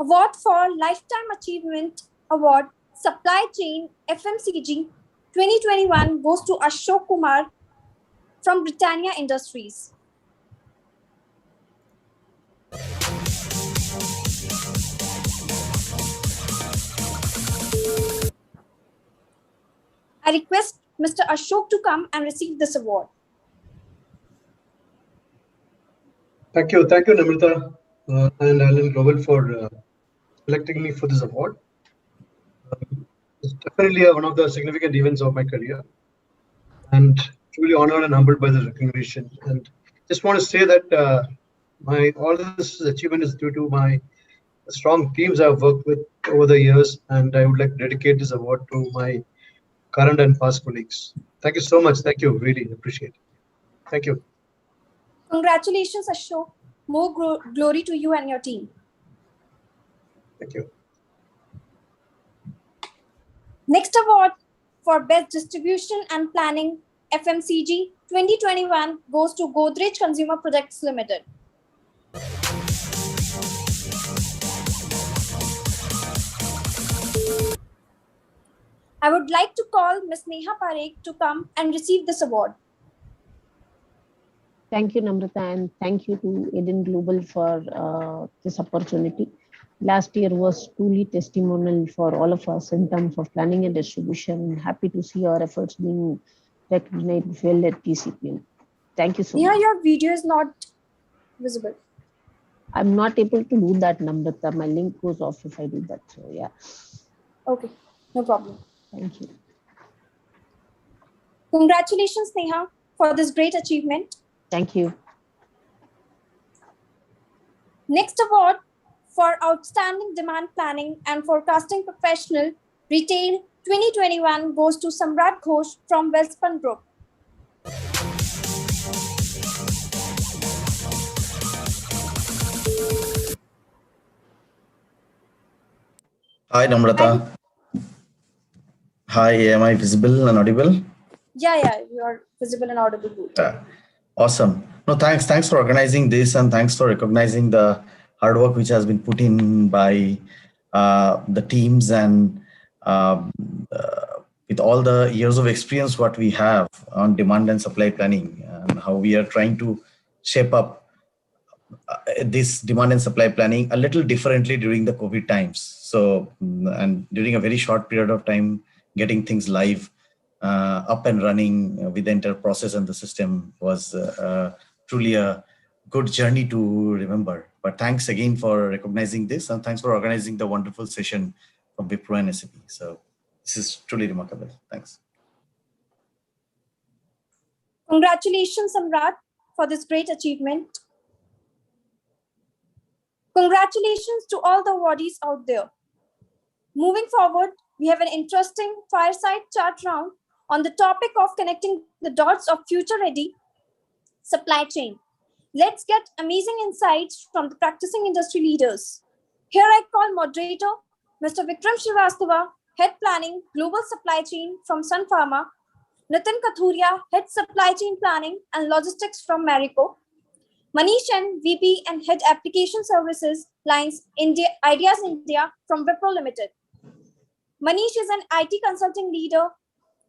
Award for Lifetime Achievement Award, Supply Chain FMCG 2021 goes to Ashok Kumar from Britannia Industries. I request Mr. Ashok to come and receive this award. Thank you, Namrata and Alan Global for selecting me for this award. It's definitely one of the significant events of my career, and truly honored and humbled by the recognition. And just want to say that all this achievement is due to my strong teams I've worked with over the years, and I would like to dedicate this award to my current and past colleagues. Thank you so much. Thank you. Really appreciate it. Thank you. Congratulations, Ashok. More glory to you and your team. Thank you. Next award for Best Distribution and Planning FMCG 2021 goes to Godrej Consumer Products Limited. I would like to call Ms. Neha Parekh to come and receive this award. Thank you, Namrata, and thank you to Eden Global for this opportunity. Last year was truly testimonial for all of us in terms of planning and distribution. Happy to see our efforts being recognized well at TCPL. Thank you so much. Neha, your video is not visible. I'm not able to do that, Namrata. My link goes off if I do that. So yeah. Okay, no problem. Thank you. Congratulations, Neha, for this great achievement. Thank you. Next award for Outstanding Demand Planning and Forecasting Professional Retail 2021 goes to Samrat Ghosh from Welspun Group. Hi, Namrata. Hi, am I visible and audible? Yeah, you are visible and audible. Awesome. No, thanks for organizing this, and thanks for recognizing the hard work which has been put in by the teams, and with all the years of experience what we have on demand and supply planning, and how we are trying to shape up this demand and supply planning a little differently during the COVID times. So, and during a very short period of time, getting things live, up and running with the entire process and the system was truly a good journey to remember. But thanks again for recognizing this, and thanks for organizing the wonderful session from Wipro and SAP. So this is truly remarkable. Thanks. Congratulations, Samrat, for this great achievement. Congratulations to all the awardees out there. Moving forward, we have an interesting fireside chat round on the topic of connecting the dots of future-ready supply chain. Let's get amazing insights from the practicing industry leaders. Here I call moderator Mr. Vikram Srivastava, Head Planning Global Supply Chain from Sun Pharma, Nitin Kathuria, Head Supply Chain Planning and Logistics from Marico, Manish N, VP and Head Application Services Lines Ideas India from Wipro Limited. Manish is an IT consulting leader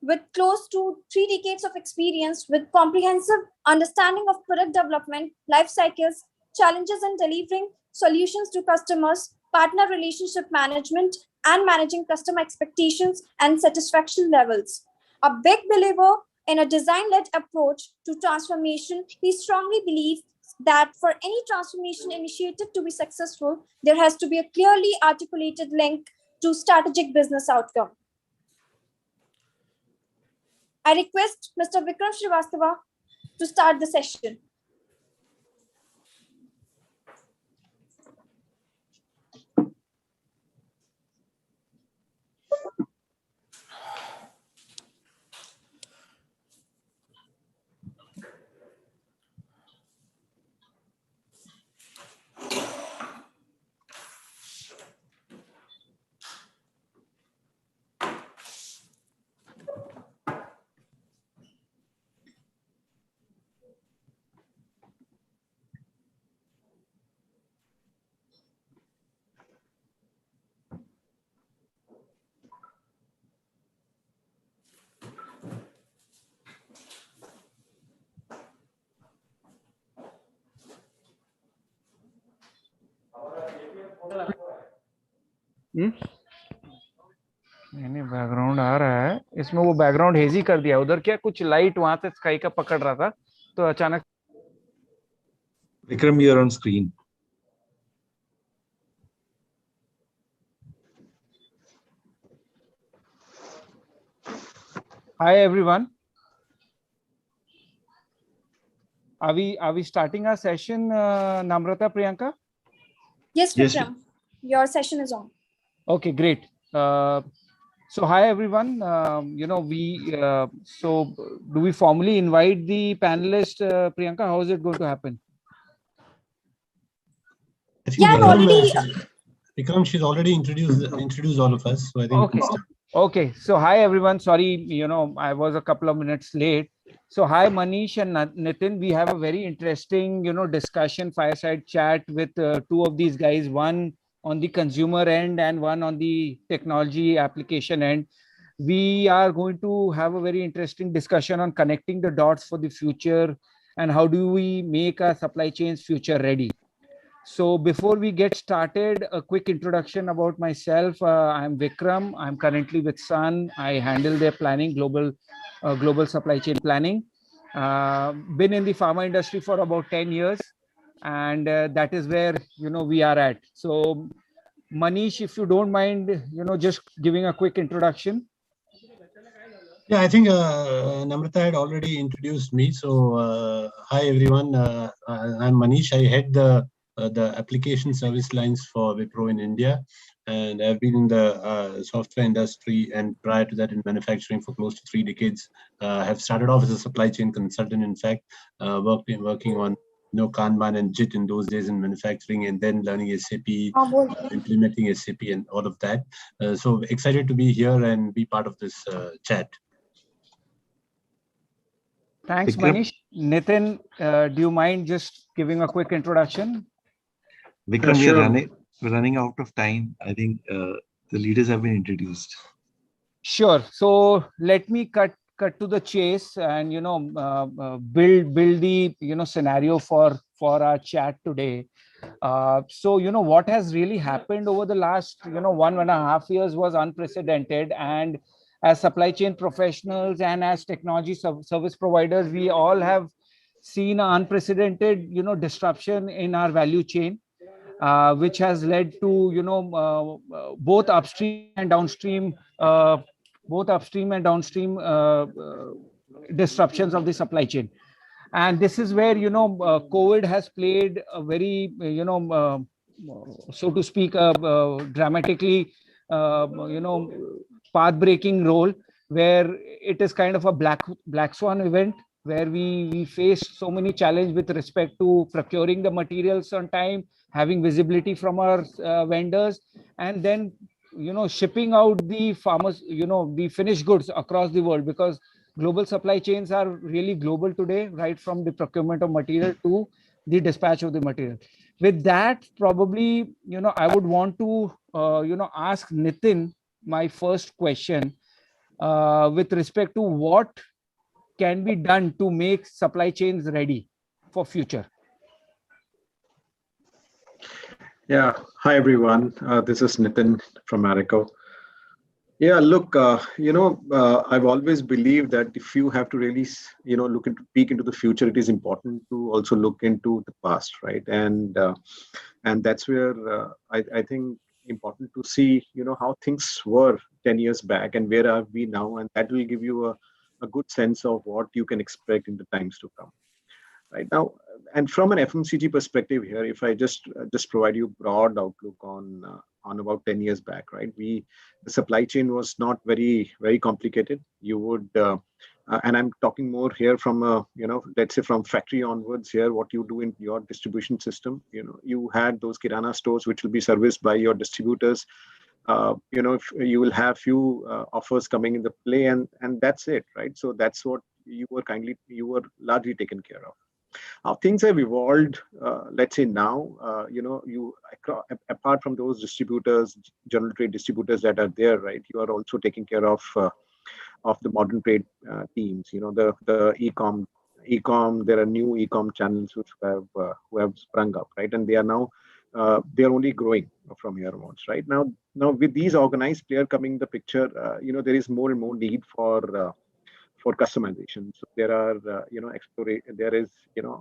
with close to 3 decades of experience with comprehensive understanding of product development, life cycles, challenges in delivering solutions to customers, partner relationship management, and managing customer expectations and satisfaction levels. A big believer in a design-led approach to transformation, he strongly believes that for any transformation initiative to be successful, there has to be a clearly articulated link to strategic business outcome. I request Mr. Vikram Srivastava to start the session. नहीं background आ रहा है इसमें, वो background hazy कर दिया उधर, क्या कुछ लाइट वहां से स्काई का पकड़ रहा था तो अचानक। Vikram, you're on screen. Hi everyone. Are we starting our session, Namrata, Priyanka? Yes, Vikram, your session is on. Okay, great. So hi everyone. So do we formally invite the panelist, Priyanka? How is it going to happen? I think Yeah, Vikram, she's already introduced all of us. So I think okay. Okay. So hi everyone. Sorry, I was a couple of minutes late. So hi Manish and Nitin. We have a very interesting, discussion, fireside chat with two of these guys. One on the consumer end and one on the technology application end. We are going to have a very interesting discussion on connecting the dots for the future and how do we make our supply chains future ready. So before we get started, a quick introduction about myself. I'm Vikram. I'm currently with Sun. I handle their planning, global supply chain planning. Been in the pharma industry for about 10 years, and that is where we are at. So Manish, if you don't mind, just giving a quick introduction. Yeah, I think Namrata had already introduced me. So hi everyone, I'm Manish. I head the application service lines for Wipro in India, and I've been in the software industry and prior to that in manufacturing for close to 3 decades. I have started off as a supply chain consultant, in fact, working on Kanban and JIT in those days in manufacturing, and then learning SAP, implementing SAP and all of that. So excited to be here and be part of this chat. Thanks, Manish. Nitin, do you mind just giving a quick introduction? Vikram, we're running out of time. I think the leaders have been introduced. Sure. So let me cut to the chase and build the scenario for our chat today. So what has really happened over the last 1.5 years was unprecedented, and as supply chain professionals and as technology service providers, we all have seen an unprecedented disruption in our value chain, which has led to both upstream and downstream disruptions of the supply chain. And this is where COVID has played a very so to speak dramatically path breaking role, where it is kind of a black swan event where we faced so many challenges with respect to procuring the materials on time, having visibility from our vendors, and then shipping out the farmers, the finished goods across the world, because global supply chains are really global today, right from the procurement of material to the dispatch of the material. With that, probably I would want to ask Nitin my first question with respect to what can be done to make supply chains ready for future. Yeah, hi everyone. This is Nitin from Marico. Yeah, look, I've always believed that if you have to really, peek into the future, it is important to also look into the past, right? And that's where I think important to see, how things were 10 years back and where are we now, and that will give you a good sense of what you can expect in the times to come. Right now, and from an FMCG perspective here, if I just provide you broad outlook on about 10 years back, right? The supply chain was not very complicated. You would, and I'm talking more here from let's say from factory onwards here, what you do in your distribution system. You had those Kirana stores which will be serviced by your distributors. If you will have few offers coming in the play, and that's it, right? So that's what you were largely taken care of. How things have evolved, let's say now, you apart from those distributors, general trade distributors that are there, right? You are also taking care of the modern trade teams. The e-com. There are new e-com channels which who have sprung up, right? And they are now they are only growing from here onwards, right? Now with these organized players coming in the picture, there is more and more need for customization. So there are, there is,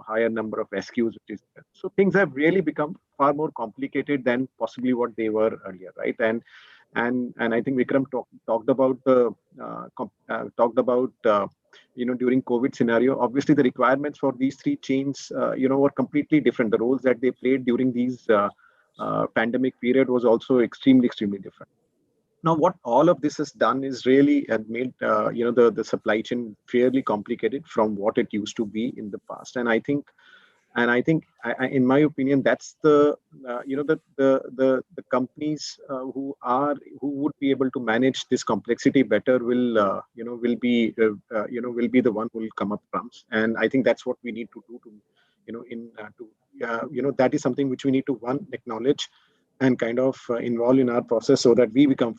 higher number of SKUs, which is there. So things have really become far more complicated than possibly what they were earlier, right? And I think Vikram talked about during COVID scenario. Obviously, the requirements for these three chains, were completely different. The roles that they played during these pandemic period was also extremely different. Now, what all of this has done is really had made the supply chain fairly complicated from what it used to be in the past. And I think, in my opinion, that's the companies who would be able to manage this complexity better will be the one who will come up trumps. And I think that's what we need to do that is something which we need to acknowledge and kind of involve in our process so that we become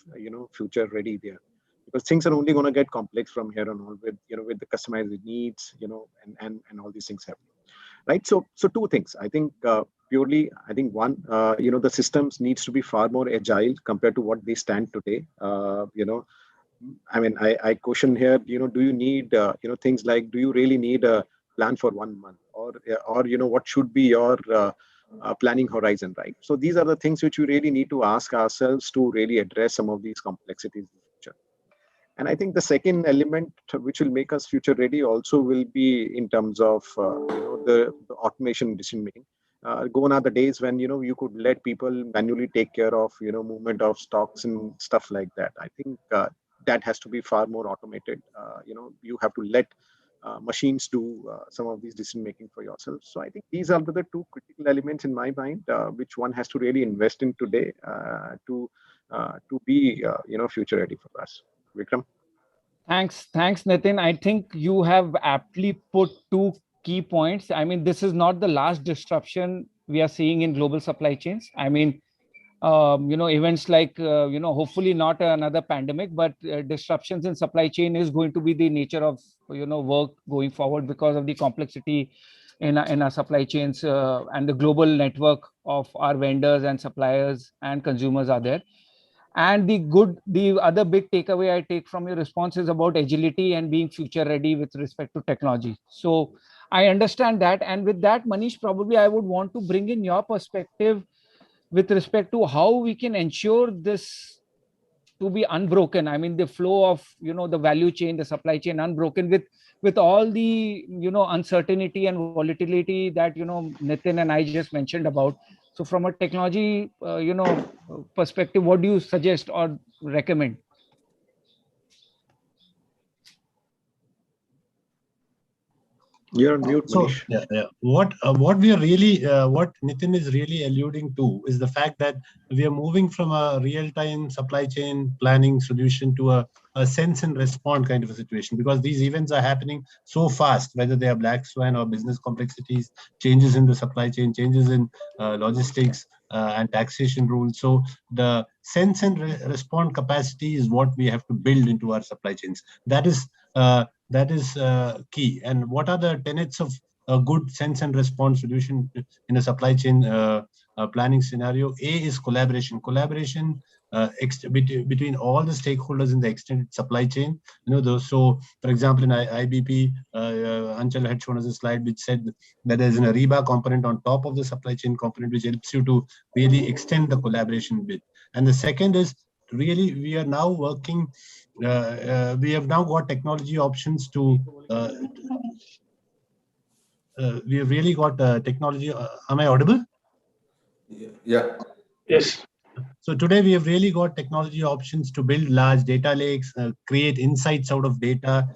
future ready there, because things are only going to get complex from here on all with the customized needs and all these things happening, right? So two things, I think, purely, I think one, the systems needs to be far more agile compared to what they stand today. I mean, I question here, do you need things like, do you really need a plan for 1 month, or what should be your planning horizon, right? So these are the things which we really need to ask ourselves to really address some of these complexities in the future. And I think the second element which will make us future ready also will be in terms of the automation decision making. Gone are the days when you could let people manually take care of movement of stocks and stuff like that. I think that has to be far more automated. You have to let machines do some of these decision making for yourself. So I think these are the two critical elements in my mind, which one has to really invest in today to be future ready for us. Vikram. Thanks, Nitin. I think you have aptly put two key points. I mean, this is not the last disruption we are seeing in global supply chains. I mean, events like, hopefully not another pandemic, but disruptions in supply chain is going to be the nature of, work going forward because of the complexity in our supply chains and the global network of our vendors and suppliers and consumers are there. And the other big takeaway I take from your response is about agility and being future ready with respect to technology. So I understand that. And with that, Manish, probably I would want to bring in your perspective with respect to how we can ensure this to be unbroken. I mean, the flow of, the value chain, the supply chain unbroken with all the, uncertainty and volatility that, Nitin and I just mentioned about. So from a technology, perspective, what do you suggest or recommend? You're on mute, Manish. So, what we are really, what Nitin is really alluding to is the fact that we are moving from a real-time supply chain planning solution to a sense and respond kind of a situation, because these events are happening so fast, whether they are black swan or business complexities, changes in the supply chain, changes in logistics and taxation rules. So the sense and respond capacity is what we have to build into our supply chains. That is key. And what are the tenets of a good sense and response solution in a supply chain planning scenario? A is collaboration. Collaboration between all the stakeholders in the extended supply chain. So for example, in IBP, Anchal had shown us a slide which said that there's an Ariba component on top of the supply chain component, which helps you to really extend the collaboration bit. And the second is really, we are now working. We have now got technology options to. We have really got technology. Am I audible? Yeah. Yes. So today we have really got technology options to build large data lakes, create insights out of data,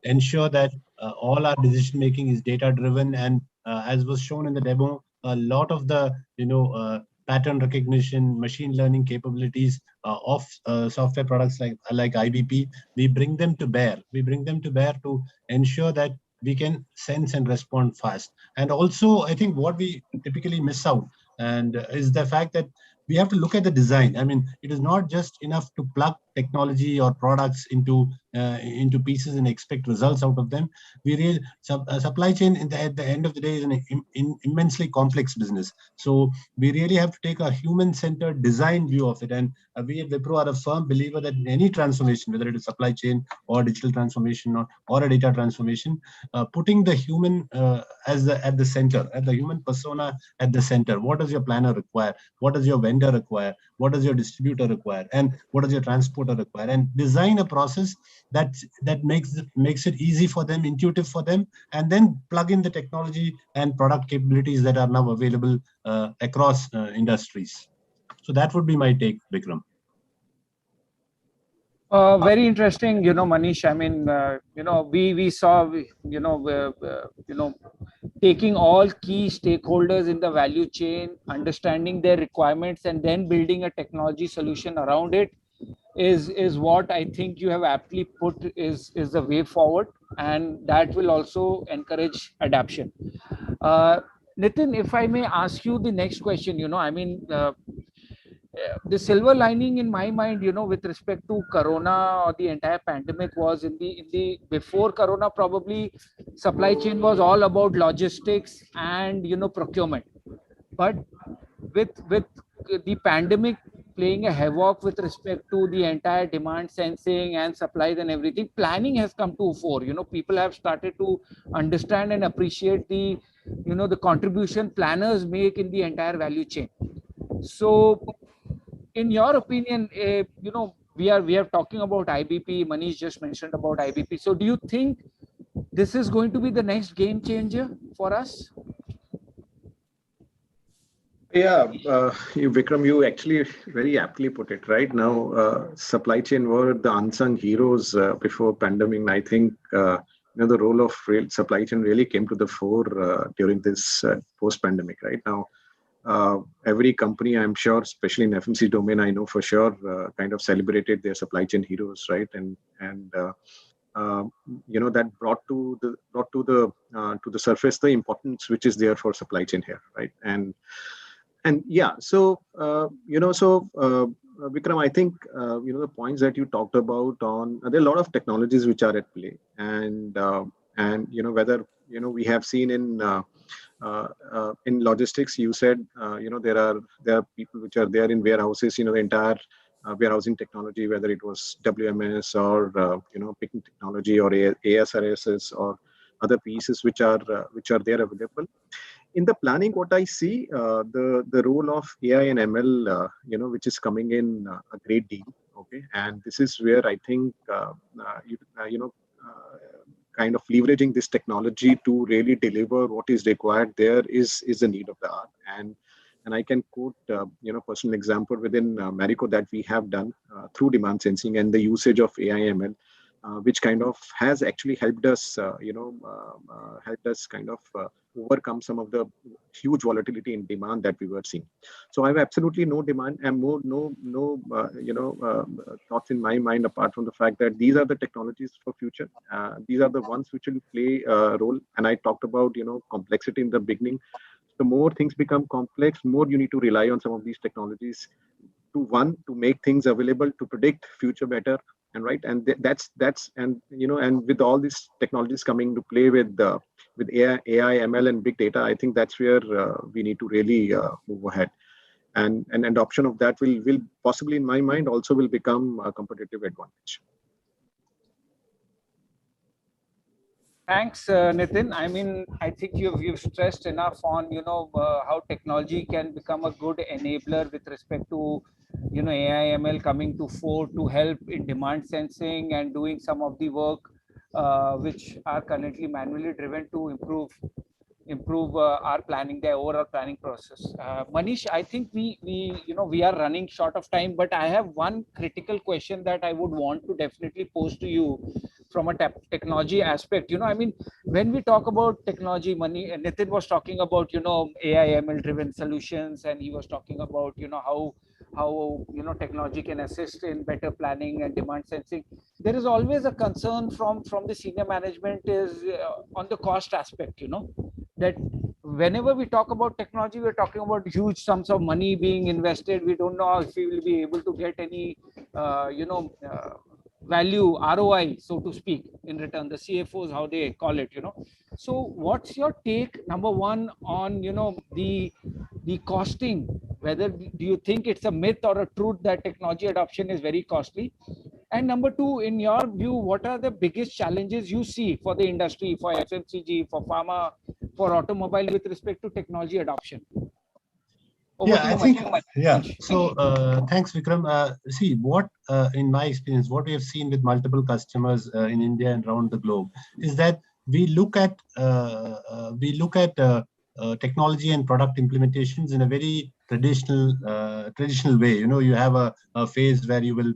ensure that all our decision making is data driven, and as was shown in the demo, a lot of the pattern recognition, machine learning capabilities of software products like IBP, we bring them to bear. We bring them to bear to ensure that we can sense and respond fast. And also, I think what we typically miss out and is the fact that we have to look at the design. I mean, it is not just enough to plug technology or products into pieces and expect results out of them. Supply chain at the end of the day is an immensely complex business. So we really have to take a human-centered design view of it. And we at Wipro are a firm believer that in any transformation, whether it is supply chain or digital transformation or a data transformation, putting the human at the center, at the human persona at the center. What does your planner require? What does your vendor require? What does your distributor require? And what does your transporter require? And design a process that makes it easy for them, intuitive for them, and then plug in the technology and product capabilities that are now available across industries. So that would be my take, Vikram. Very interesting, Manish. I mean, we saw, taking all key stakeholders in the value chain, understanding their requirements, and then building a technology solution around it is what I think you have aptly put is the way forward, and that will also encourage adaptation. Nitin, if I may ask you the next question, the silver lining in my mind, with respect to Corona or the entire pandemic was in the before Corona, probably supply chain was all about logistics and, procurement. But with the pandemic playing a havoc with respect to the entire demand sensing and supplies and everything, planning has come to fore. People have started to understand and appreciate the, the contribution planners make in the entire value chain. So, in your opinion, we are talking about IBP. Manish just mentioned about IBP. So, do you think this is going to be the next game changer for us? Yeah, Vikram, you actually very aptly put it. Right now, supply chain were the unsung heroes before pandemic. And I think the role of supply chain really came to the fore during this post-pandemic. Right now, every company, I'm sure, especially in FMC domain, I know for sure, kind of celebrated their supply chain heroes, right? And that brought to the surface the importance which is there for supply chain here, right? And yeah, so Vikram, I think the points that you talked about on there are a lot of technologies which are at play, and whether we have seen in logistics, you said there are people which are there in warehouses, the entire warehousing technology, whether it was WMS or picking technology or ASRSs or other pieces which are there available. In the planning, what I see, the role of AI and ML, which is coming in a great deal. Okay, and this is where I think kind of leveraging this technology to really deliver what is required there is the need of the hour. And I can quote personal example within Marico that we have done through demand sensing and the usage of AI ML. Which kind of has actually helped us, kind of overcome some of the huge volatility in demand that we were seeing. So I have absolutely no demand and no thoughts in my mind apart from the fact that these are the technologies for future. These are the ones which will play a role. And I talked about complexity in the beginning. The more things become complex, more you need to rely on some of these technologies to make things available to predict future better. And right, and that's and and with all these technologies coming to play with AI, ML, and big data, I think that's where we need to really move ahead. And adoption of that will possibly, in my mind, also will become a competitive advantage. Thanks, Nitin. I mean, I think you've stressed enough on how technology can become a good enabler with respect to AI ML coming to fore to help in demand sensing and doing some of the work which are currently manually driven to improve our planning, the overall planning process. Manish, I think we are running short of time, but I have one critical question that I would want to definitely pose to you from a technology aspect. I mean, when we talk about technology, Nitin was talking about AI ML driven solutions, and he was talking about how technology can assist in better planning and demand sensing. There is always a concern from the senior management is on the cost aspect, that whenever we talk about technology, we're talking about huge sums of money being invested. We don't know if we will be able to get any value, ROI, so to speak, in return, the CFOs, how they call it, So what's your take, number one, on, the costing, whether do you think it's a myth or a truth that technology adoption is very costly? And number two, in your view, what are the biggest challenges you see for the industry, for FMCG, for pharma, for automobile with respect to technology adoption? Over to you, I think, Manish. so thanks, Vikram. See, what in my experience, what we have seen with multiple customers in India and around the globe is that we look at technology and product implementations in a very traditional way. You have a phase where you will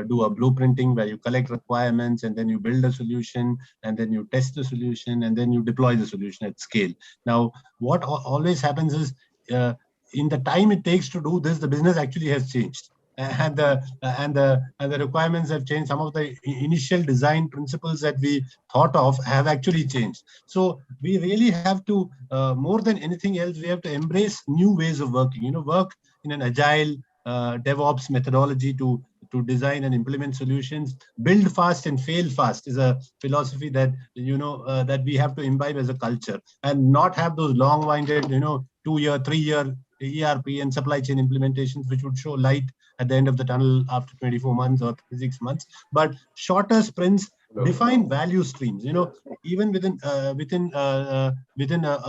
do a blueprinting, where you collect requirements, and then you build a solution, and then you test the solution, and then you deploy the solution at scale. Now, what always happens is, in the time it takes to do this, the business actually has changed, and the requirements have changed. Some of the initial design principles that we thought of have actually changed. So we really have to, more than anything else, we have to embrace new ways of working. Work in an agile DevOps methodology to design and implement solutions. Build fast and fail fast is a philosophy that that we have to imbibe as a culture, and not have those long-winded 2-year, 3-year ERP and supply chain implementations, which would show light at the end of the tunnel after 24 months or 36 months, but shorter sprints. Define value streams. Even within a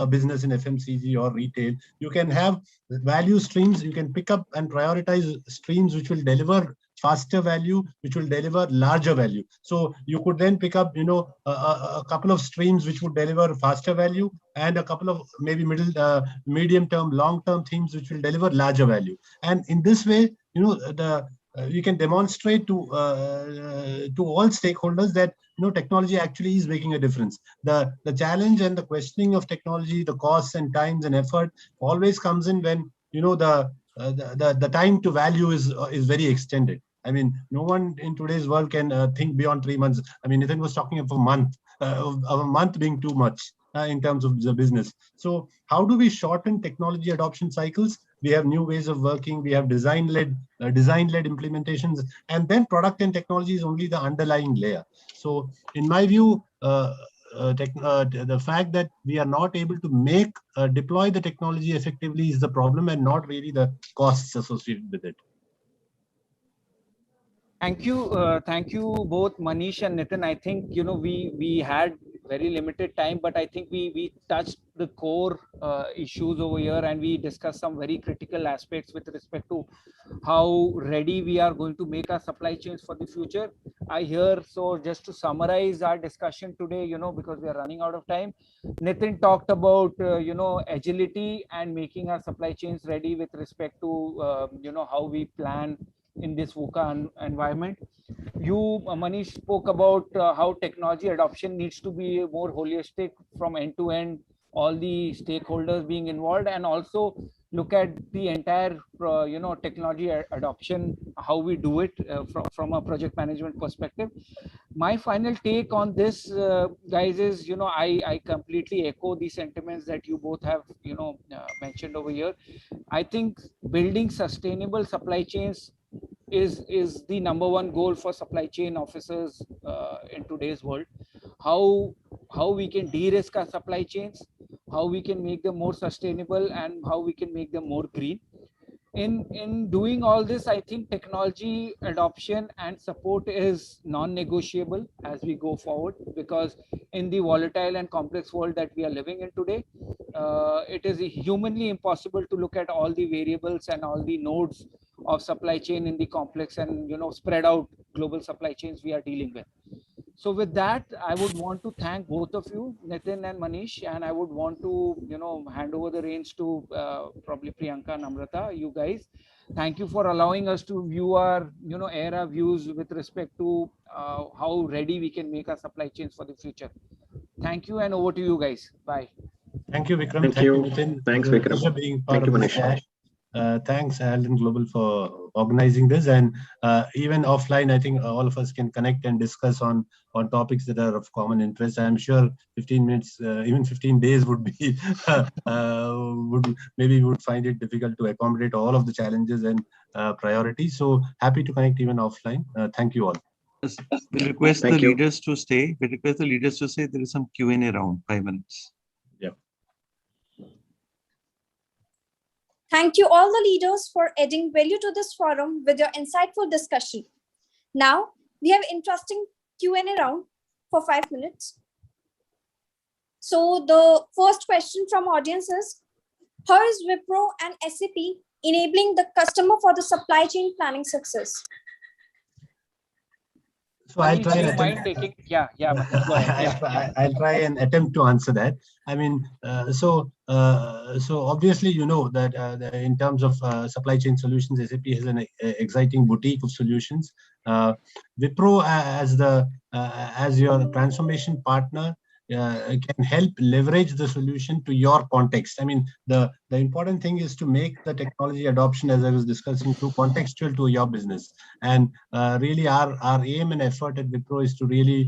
business in FMCG or retail, you can have value streams. You can pick up and prioritize streams which will deliver faster value, which will deliver larger value. So you could then pick up, a couple of streams which would deliver faster value, and a couple of maybe medium-term, long-term themes which will deliver larger value. And in this way, you can demonstrate to all stakeholders that technology actually is making a difference. The challenge and the questioning of technology, the costs and times and effort, always comes in when the time to value is very extended. I mean, no one in today's world can think beyond 3 months. I mean, Nitin was talking of a month being too much in terms of the business. So how do we shorten technology adoption cycles? We have new ways of working. We have design-led implementations, and then product and technology is only the underlying layer. So in my view, the fact that we are not able to deploy the technology effectively is the problem, and not really the costs associated with it. Thank you both, Manish and Nitin. I think we had very limited time, but I think we touched the core issues over here, and we discussed some very critical aspects with respect to how ready we are going to make our supply chains for the future. So just to summarize our discussion today, because we are running out of time, Nitin talked about agility and making our supply chains ready with respect to how we plan in this VUCA environment. You, Manish, spoke about how technology adoption needs to be more holistic from end to end, all the stakeholders being involved, and also look at the entire technology adoption, how we do it from a project management perspective. My final take on this, guys, is I completely echo the sentiments that you both have mentioned over here. I think building sustainable supply chains is the number one goal for supply chain officers in today's world. How we can de-risk our supply chains, how we can make them more sustainable, and how we can make them more green. In doing all this, I think technology adoption and support is non-negotiable as we go forward, because in the volatile and complex world that we are living in today, it is humanly impossible to look at all the variables and all the nodes of supply chain in the complex and spread out global supply chains we are dealing with. So with that, I would want to thank both of you, Nitin and Manish, and I would want to hand over the reins to probably Priyanka, Namrata, you guys. Thank you for allowing us to view our era views with respect to how ready we can make our supply chains for the future. Thank you, and over to you guys. Bye. Thank you, Vikram. Thank you. Nitin. Thanks, It was a Vikram. pleasure being part Thank you, of this Manish. chat. Thanks, Alden Global, for organizing this. And even offline, I think all of us can connect and discuss on topics that are of common interest. I'm sure 15 minutes, even 15 days would be, would find it difficult to accommodate all of the challenges and priorities. So happy to connect even offline. Thank you all. We'll request Thank the you. leaders to stay. We request the leaders to say there is some Q&A round, 5 minutes. Yeah. Thank you all the leaders for adding value to this forum with your insightful discussion. Now, we have interesting Q&A round for 5 minutes. So the first question from audience is, how is Wipro and SAP enabling the customer for the supply chain planning success? So I'll try. Do you mind taking? Yeah. Go ahead. I'll try and attempt to answer that. I mean, so obviously, you know that in terms of supply chain solutions, SAP has an exciting boutique of solutions. Wipro as your transformation partner can help leverage the solution to your context. I mean, the important thing is to make the technology adoption, as I was discussing, to contextual to your business. And really, our aim and effort at Wipro is to really,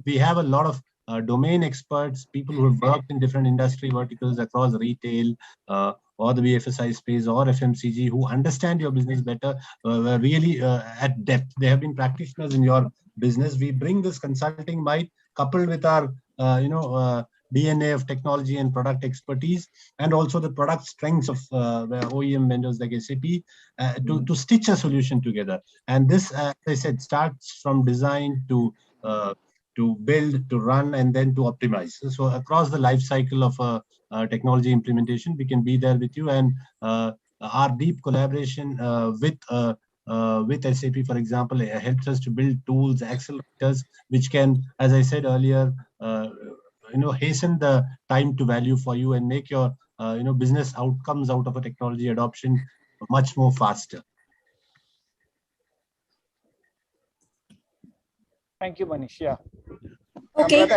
we have a lot of domain experts, people who have worked in different industry verticals across retail or the BFSI space or FMCG, who understand your business better, really at depth. They have been practitioners in your business. We bring this consulting might coupled with our DNA of technology and product expertise, and also the product strengths of OEM vendors like SAP to stitch a solution together. And this, as I said, starts from design to build, to run, and then to optimize. So across the life cycle of a technology implementation, we can be there with you. And our deep collaboration with SAP, for example, helps us to build tools, accelerators, which can, as I said earlier, hasten the time to value for you and make your business outcomes out of a technology adoption much more faster. Thank you, Manish. Yeah. Okay.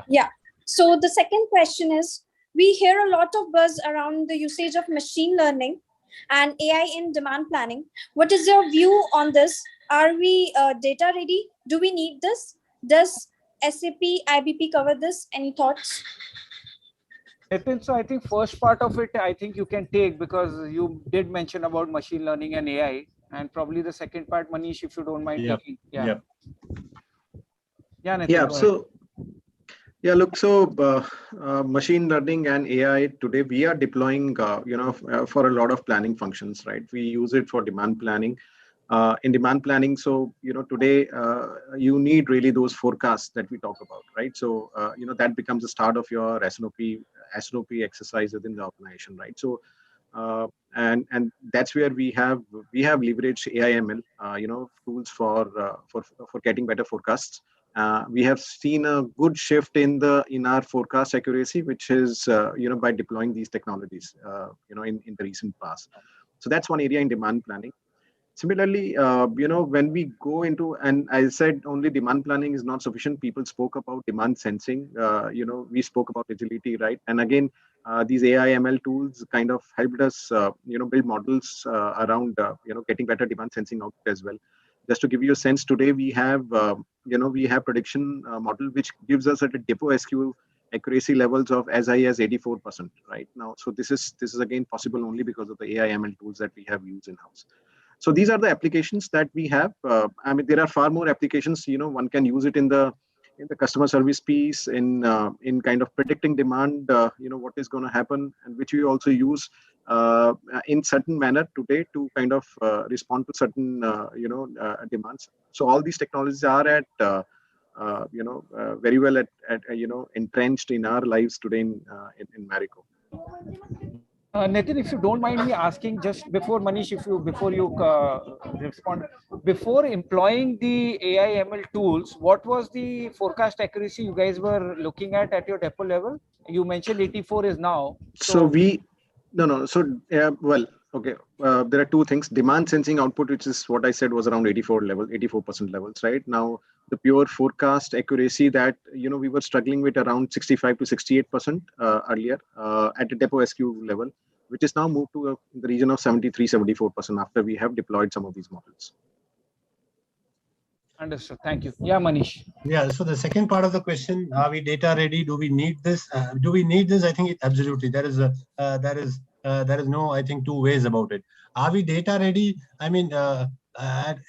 Yeah. So the second question is, we hear a lot of buzz around the usage of machine learning and AI in demand planning. What is your view on this? Are we data ready? Do we need this? Does SAP IBP cover this? Any thoughts? Nitin, so I think first part of it, I think you can take, because you did mention about machine learning and AI, and probably the second part, Manish, if you don't mind taking. Yeah. Yeah, Nitin, Yeah. go So, ahead. yeah, look, so machine learning and AI today, we are deploying, for a lot of planning functions, right? We use it for demand planning. In demand planning, so, today you need really those forecasts that we talk about, right? So, that becomes the start of your SNOP exercise within the organization, right? So, and that's where we have leveraged AI ML, tools for getting better forecasts. We have seen a good shift in our forecast accuracy, which is by deploying these technologies in the recent past. So that's one area in demand planning. Similarly, when we go into, and I said only demand planning is not sufficient. People spoke about demand sensing. We spoke about agility, right? And again, these AI ML tools kind of helped us, build models around, getting better demand sensing out as well. Just to give you a sense, today we have, prediction model which gives us at a depot SQ accuracy levels of as high as 84% right now. So this is again possible only because of the AI ML tools that we have used in house. So these are the applications that we have. I mean, there are far more applications. One can use it in the customer service piece, in kind of predicting demand. What is going to happen, and which we also use in certain manner today to kind of respond to certain demands. So all these technologies are at very well at entrenched in our lives today in Marico. Nitin, if you don't mind me asking, just before Manish, before you respond, before employing the AI ML tools, what was the forecast accuracy you guys were looking at your depot level? You mentioned 84 is now. So well, okay. There are two things: demand sensing output, which is what I said was around 84% levels, right? Now the pure forecast accuracy that we were struggling with around 65 to 68% earlier at the depot SQ level. which is now moved to the region of 73-74% after we have deployed some of these models. Understood. Thank you. Yeah, Manish. Yeah. So the second part of the question: are we data ready? Do we need this? Do we need this? I think absolutely. There is no, I think, two ways about it. Are we data ready? I mean,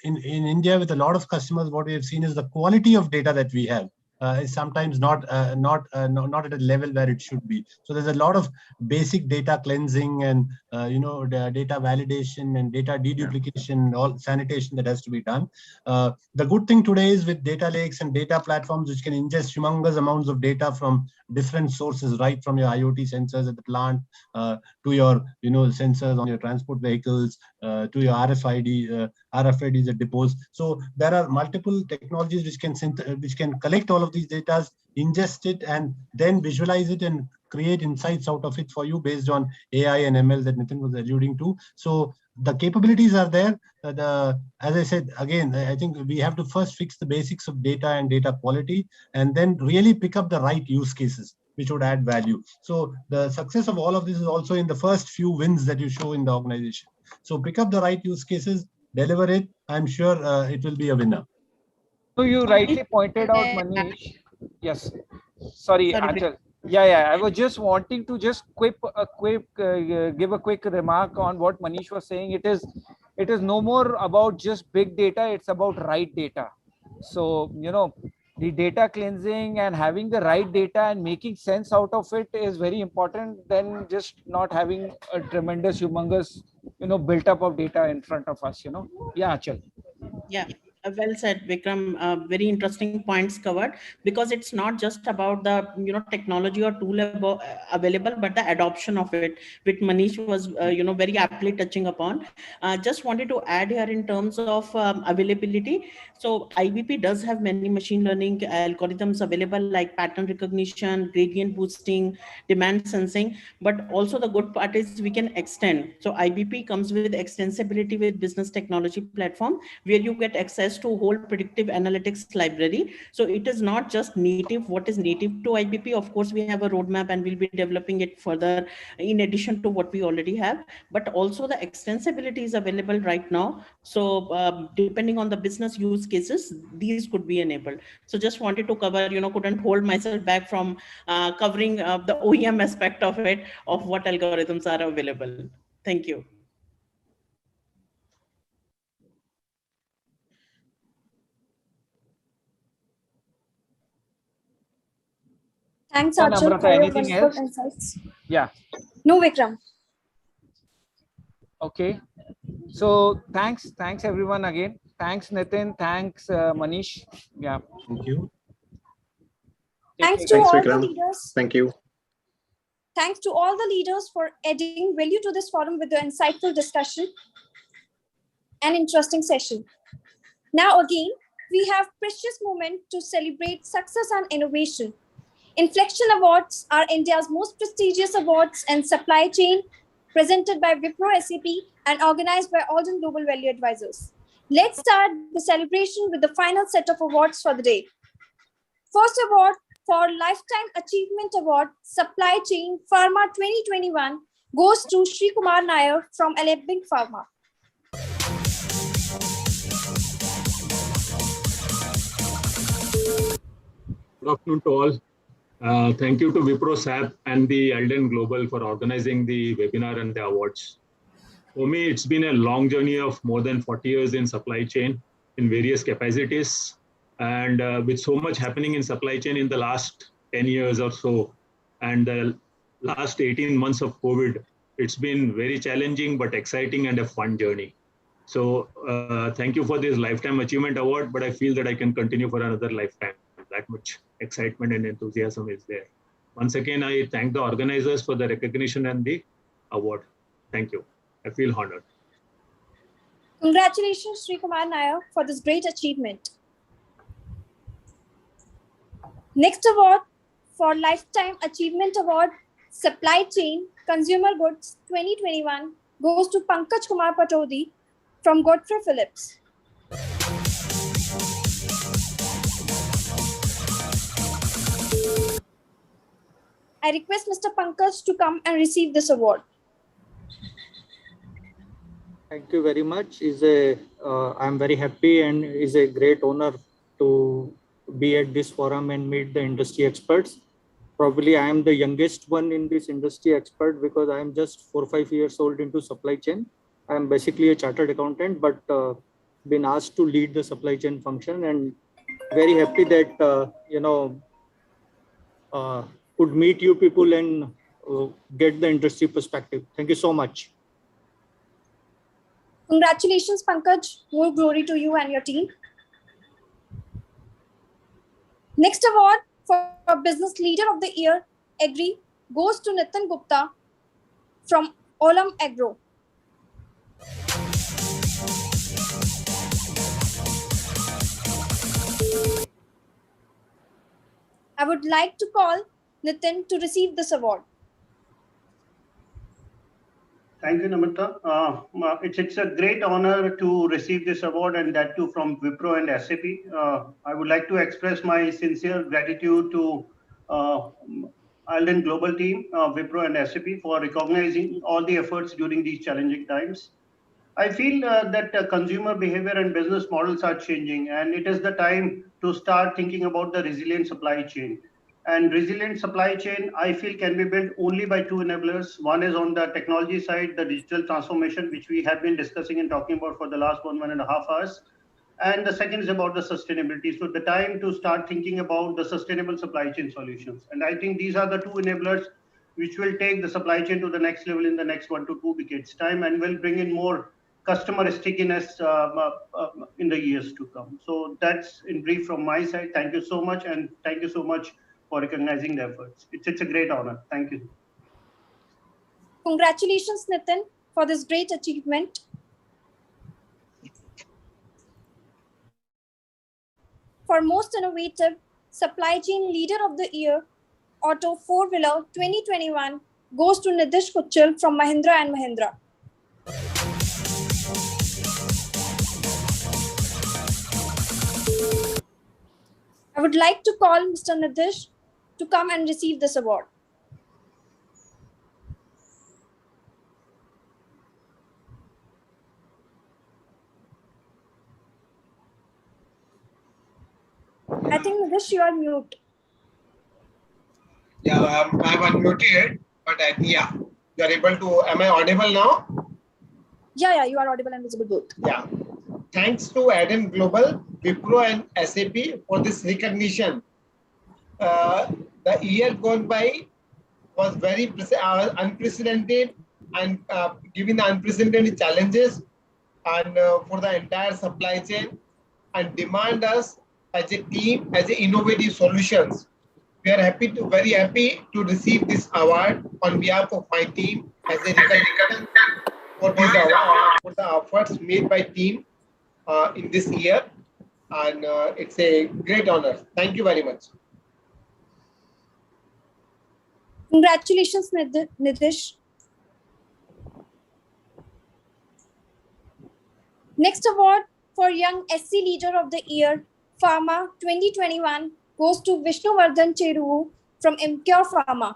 in India, with a lot of customers, what we have seen is the quality of data that we have is sometimes not at a level where it should be. So there's a lot of basic data cleansing and the data validation and data deduplication, all sanitation that has to be done. The good thing today is with data lakes and data platforms which can ingest humongous amounts of data from different sources, right from your IoT sensors at the plant to your sensors on your transport vehicles to your RFIDs at depots. So there are multiple technologies which can collect all of these data, ingest it, and then visualize it and create insights out of it for you based on AI and ML that Nitin was alluding to. So the capabilities are there. As I said, again, I think we have to first fix the basics of data and data quality, and then really pick up the right use cases which would add value. So the success of all of this is also in the first few wins that you show in the organization. So pick up the right use cases, deliver it. I'm sure it will be a winner. So you rightly pointed out, Manish. Yes. Sorry, Achal. Yeah. I was just wanting to just give a quick remark on what Manish was saying. It is no more about just big data. It's about right data. So, the data cleansing and having the right data and making sense out of it is very important than just not having a tremendous, humongous, built up of data in front of us, Yeah, Achal. Yeah. Well said, Vikram. Very interesting points covered, because it's not just about the technology or tool available, but the adoption of it, which Manish was very aptly touching upon. Just wanted to add here in terms of availability. So IBP does have many machine learning algorithms available, like pattern recognition, gradient boosting, demand sensing. But also the good part is we can extend. So IBP comes with extensibility with business technology platform, where you get access to whole predictive analytics library. So it is not just native, what is native to IBP. Of course, we have a roadmap and we'll be developing it further in addition to what we already have, but also the extensibility is available right now. So depending on the business use cases, these could be enabled. So just wanted to cover, couldn't hold myself back from covering the OEM aspect of it, of what algorithms are available. Thank you. Thanks, Achal, for your wonderful insights. Yeah. No, Vikram. Okay. So thanks everyone again. Thanks, Nitin. Thanks, Manish. Yeah. Thank you. Thanks to all the leaders. Thank you. Thanks to all the leaders for adding value to this forum with your insightful discussion and interesting session. Now again, we have precious moment to celebrate success and innovation. Inflection Awards are India's most prestigious awards in supply chain, presented by Wipro SAP and organized by Alden Global Value Advisors. Let's start the celebration with the final set of awards for the day. First award for Lifetime Achievement Award, Supply Chain Pharma 2021 goes to Sri Kumar Nair from Alembic Pharma. Good afternoon to all. Thank you to Wipro SAP and the Alden Global for organizing the webinar and the awards. For me, it's been a long journey of more than 40 years in supply chain in various capacities. And with so much happening in supply chain in the last 10 years or so, and the last 18 months of COVID, it's been very challenging but exciting and a fun journey. So thank you for this Lifetime Achievement Award, but I feel that I can continue for another lifetime. That much excitement and enthusiasm is there. Once again, I thank the organizers for the recognition and the award. Thank you. I feel honored. Congratulations, Sri Kumar Nair, for this great achievement. Next award for Lifetime Achievement Award, Supply Chain Consumer Goods 2021 goes to Pankaj Kumar Patodi from Godfrey Phillips. I request Mr. Pankaj to come and receive this award. Thank you very much. I'm very happy and is a great honor to be at this forum and meet the industry experts. Probably I am the youngest one in this industry expert because I am just 4 or 5 years old into supply chain. I am basically a chartered accountant, but been asked to lead the supply chain function, and very happy that could meet you people and get the industry perspective. Thank you so much. Congratulations, Pankaj. More glory to you and your team. Next award for Business Leader of the Year, Agri, goes to Nitin Gupta from Olam Agro. I would like to call Nitin to receive this award. Thank you, Namrata. It's a great honor to receive this award, and that too from Wipro and SAP. I would like to express my sincere gratitude to Ireland Global team, Wipro and SAP, for recognizing all the efforts during these challenging times. I feel that consumer behavior and business models are changing, and it is the time to start thinking about the resilient supply chain. And resilient supply chain, I feel, can be built only by two enablers. One is on the technology side, the digital transformation, which we have been discussing and talking about for the last 1.5 hours. And the second is about the sustainability. So the time to start thinking about the sustainable supply chain solutions. And I think these are the two enablers which will take the supply chain to the next level in the next 1 to 2 decades time, and will bring in more customer stickiness in the years to come. So that's in brief from my side. Thank you so much, and thank you so much for recognizing the efforts. It's a great honor. Thank you. Congratulations, Nitin, for this great achievement. For most innovative supply chain leader of the year, Auto 4-wheeler 2021 goes to Nitish Kuchal from Mahindra and Mahindra. I would like to call Mr. Nitish to come and receive this award. I think, Nitish, you are mute. Yeah, I'm unmuted, but yeah, you are able to, am I audible now? Yeah, you are audible and visible both. Yeah. Thanks to Adam Global, Wipro and SAP for this recognition. The year gone by was very unprecedented, and given the unprecedented challenges and for the entire supply chain, and demand us as a team, as a innovative solutions. We are very happy to receive this award on behalf of my team as a recognition for this award, for the efforts made by team in this year, and it's a great honor. Thank you very much. Congratulations, Nitish. Next award for Young SC Leader of the Year, Pharma 2021, goes to Vishnuvardhan Cheruvu from Emcure Pharma.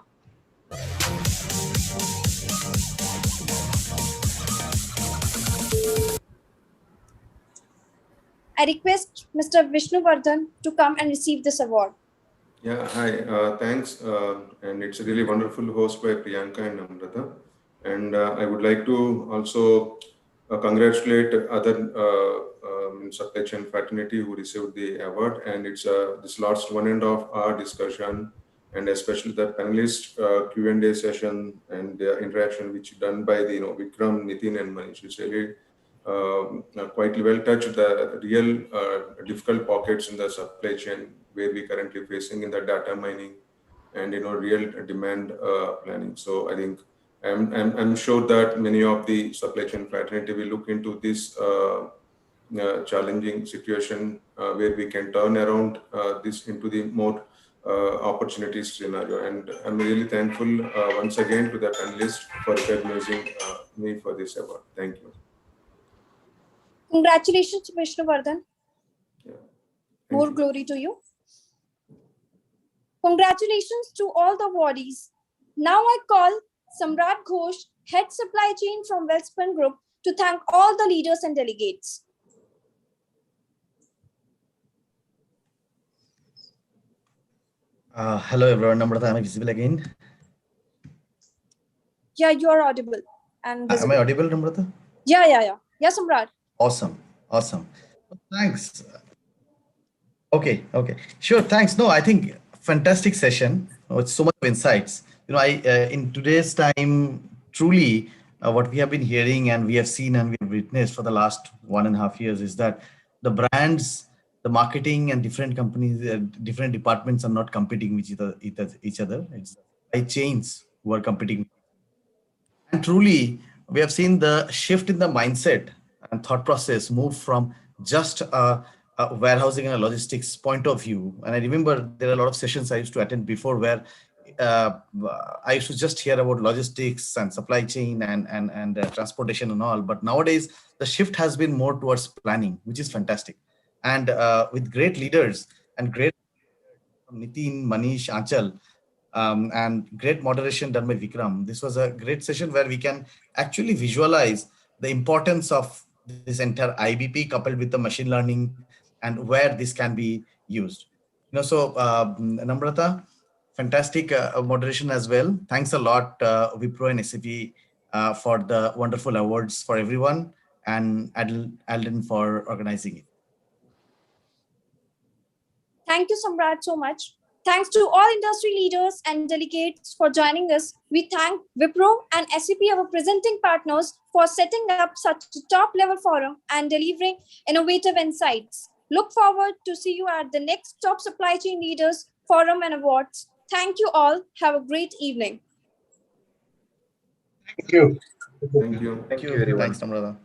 I request Mr. Vishnuvardhan to come and receive this award. Yeah, hi, thanks. And it's a really wonderful host by Priyanka and Namrata. And I would like to also congratulate other supply chain fraternity who received the award. And it's this last 1.5 hour discussion, and especially the panelist Q&A session and the interaction which done by the Vikram, Nitin and Manish. It's really quite well touched the real difficult pockets in the supply chain where we currently facing in the data mining and real demand planning. So I think I'm sure that many of the supply chain fraternity will look into this challenging situation where we can turn around this into the more opportunity scenario. And I'm really thankful once again to the panelists for recognizing me for this award. Thank you. Congratulations, Vishnuvardhan. More you. glory to you. Congratulations to all the awardees. Now I call Samrat Ghosh, Head Supply Chain from Wellspun Group, to thank all the leaders and delegates. Hello everyone, Namrata, am I visible again? Yeah, you are audible and visible. Am I audible, Namrata? Yeah. Yes, Samrat. Awesome. Thanks. Okay. Sure, thanks. No, I think fantastic session with so much of insights. In today's time, truly, what we have been hearing and we have seen and we have witnessed for the last 1.5 years is that the brands, the marketing and different companies, different departments are not competing with each other. It's supply chains who are competing. And truly, we have seen the shift in the mindset and thought process move from just a warehousing and a logistics point of view. And I remember there are a lot of sessions I used to attend before where I used to just hear about logistics and supply chain and transportation and all. But nowadays, the shift has been more towards planning, which is fantastic. And with great leaders and great Nitin, Manish, Anchal, and great moderation done by Vikram. This was a great session where we can actually visualize the importance of this entire IBP coupled with the machine learning and where this can be used. Namrata, fantastic moderation as well. Thanks a lot, Wipro and SAP, for the wonderful awards for everyone, and Alden for organizing it. Thank you, Samrat, so much. Thanks to all industry leaders and delegates for joining us. We thank Wipro and SAP, our presenting partners, for setting up such a top-level forum and delivering innovative insights. Look forward to see you at the next Top Supply Chain Leaders Forum and Awards. Thank you all. Have a great evening. Thank you. Thank you. Thank you, everyone. Thanks, Namrata.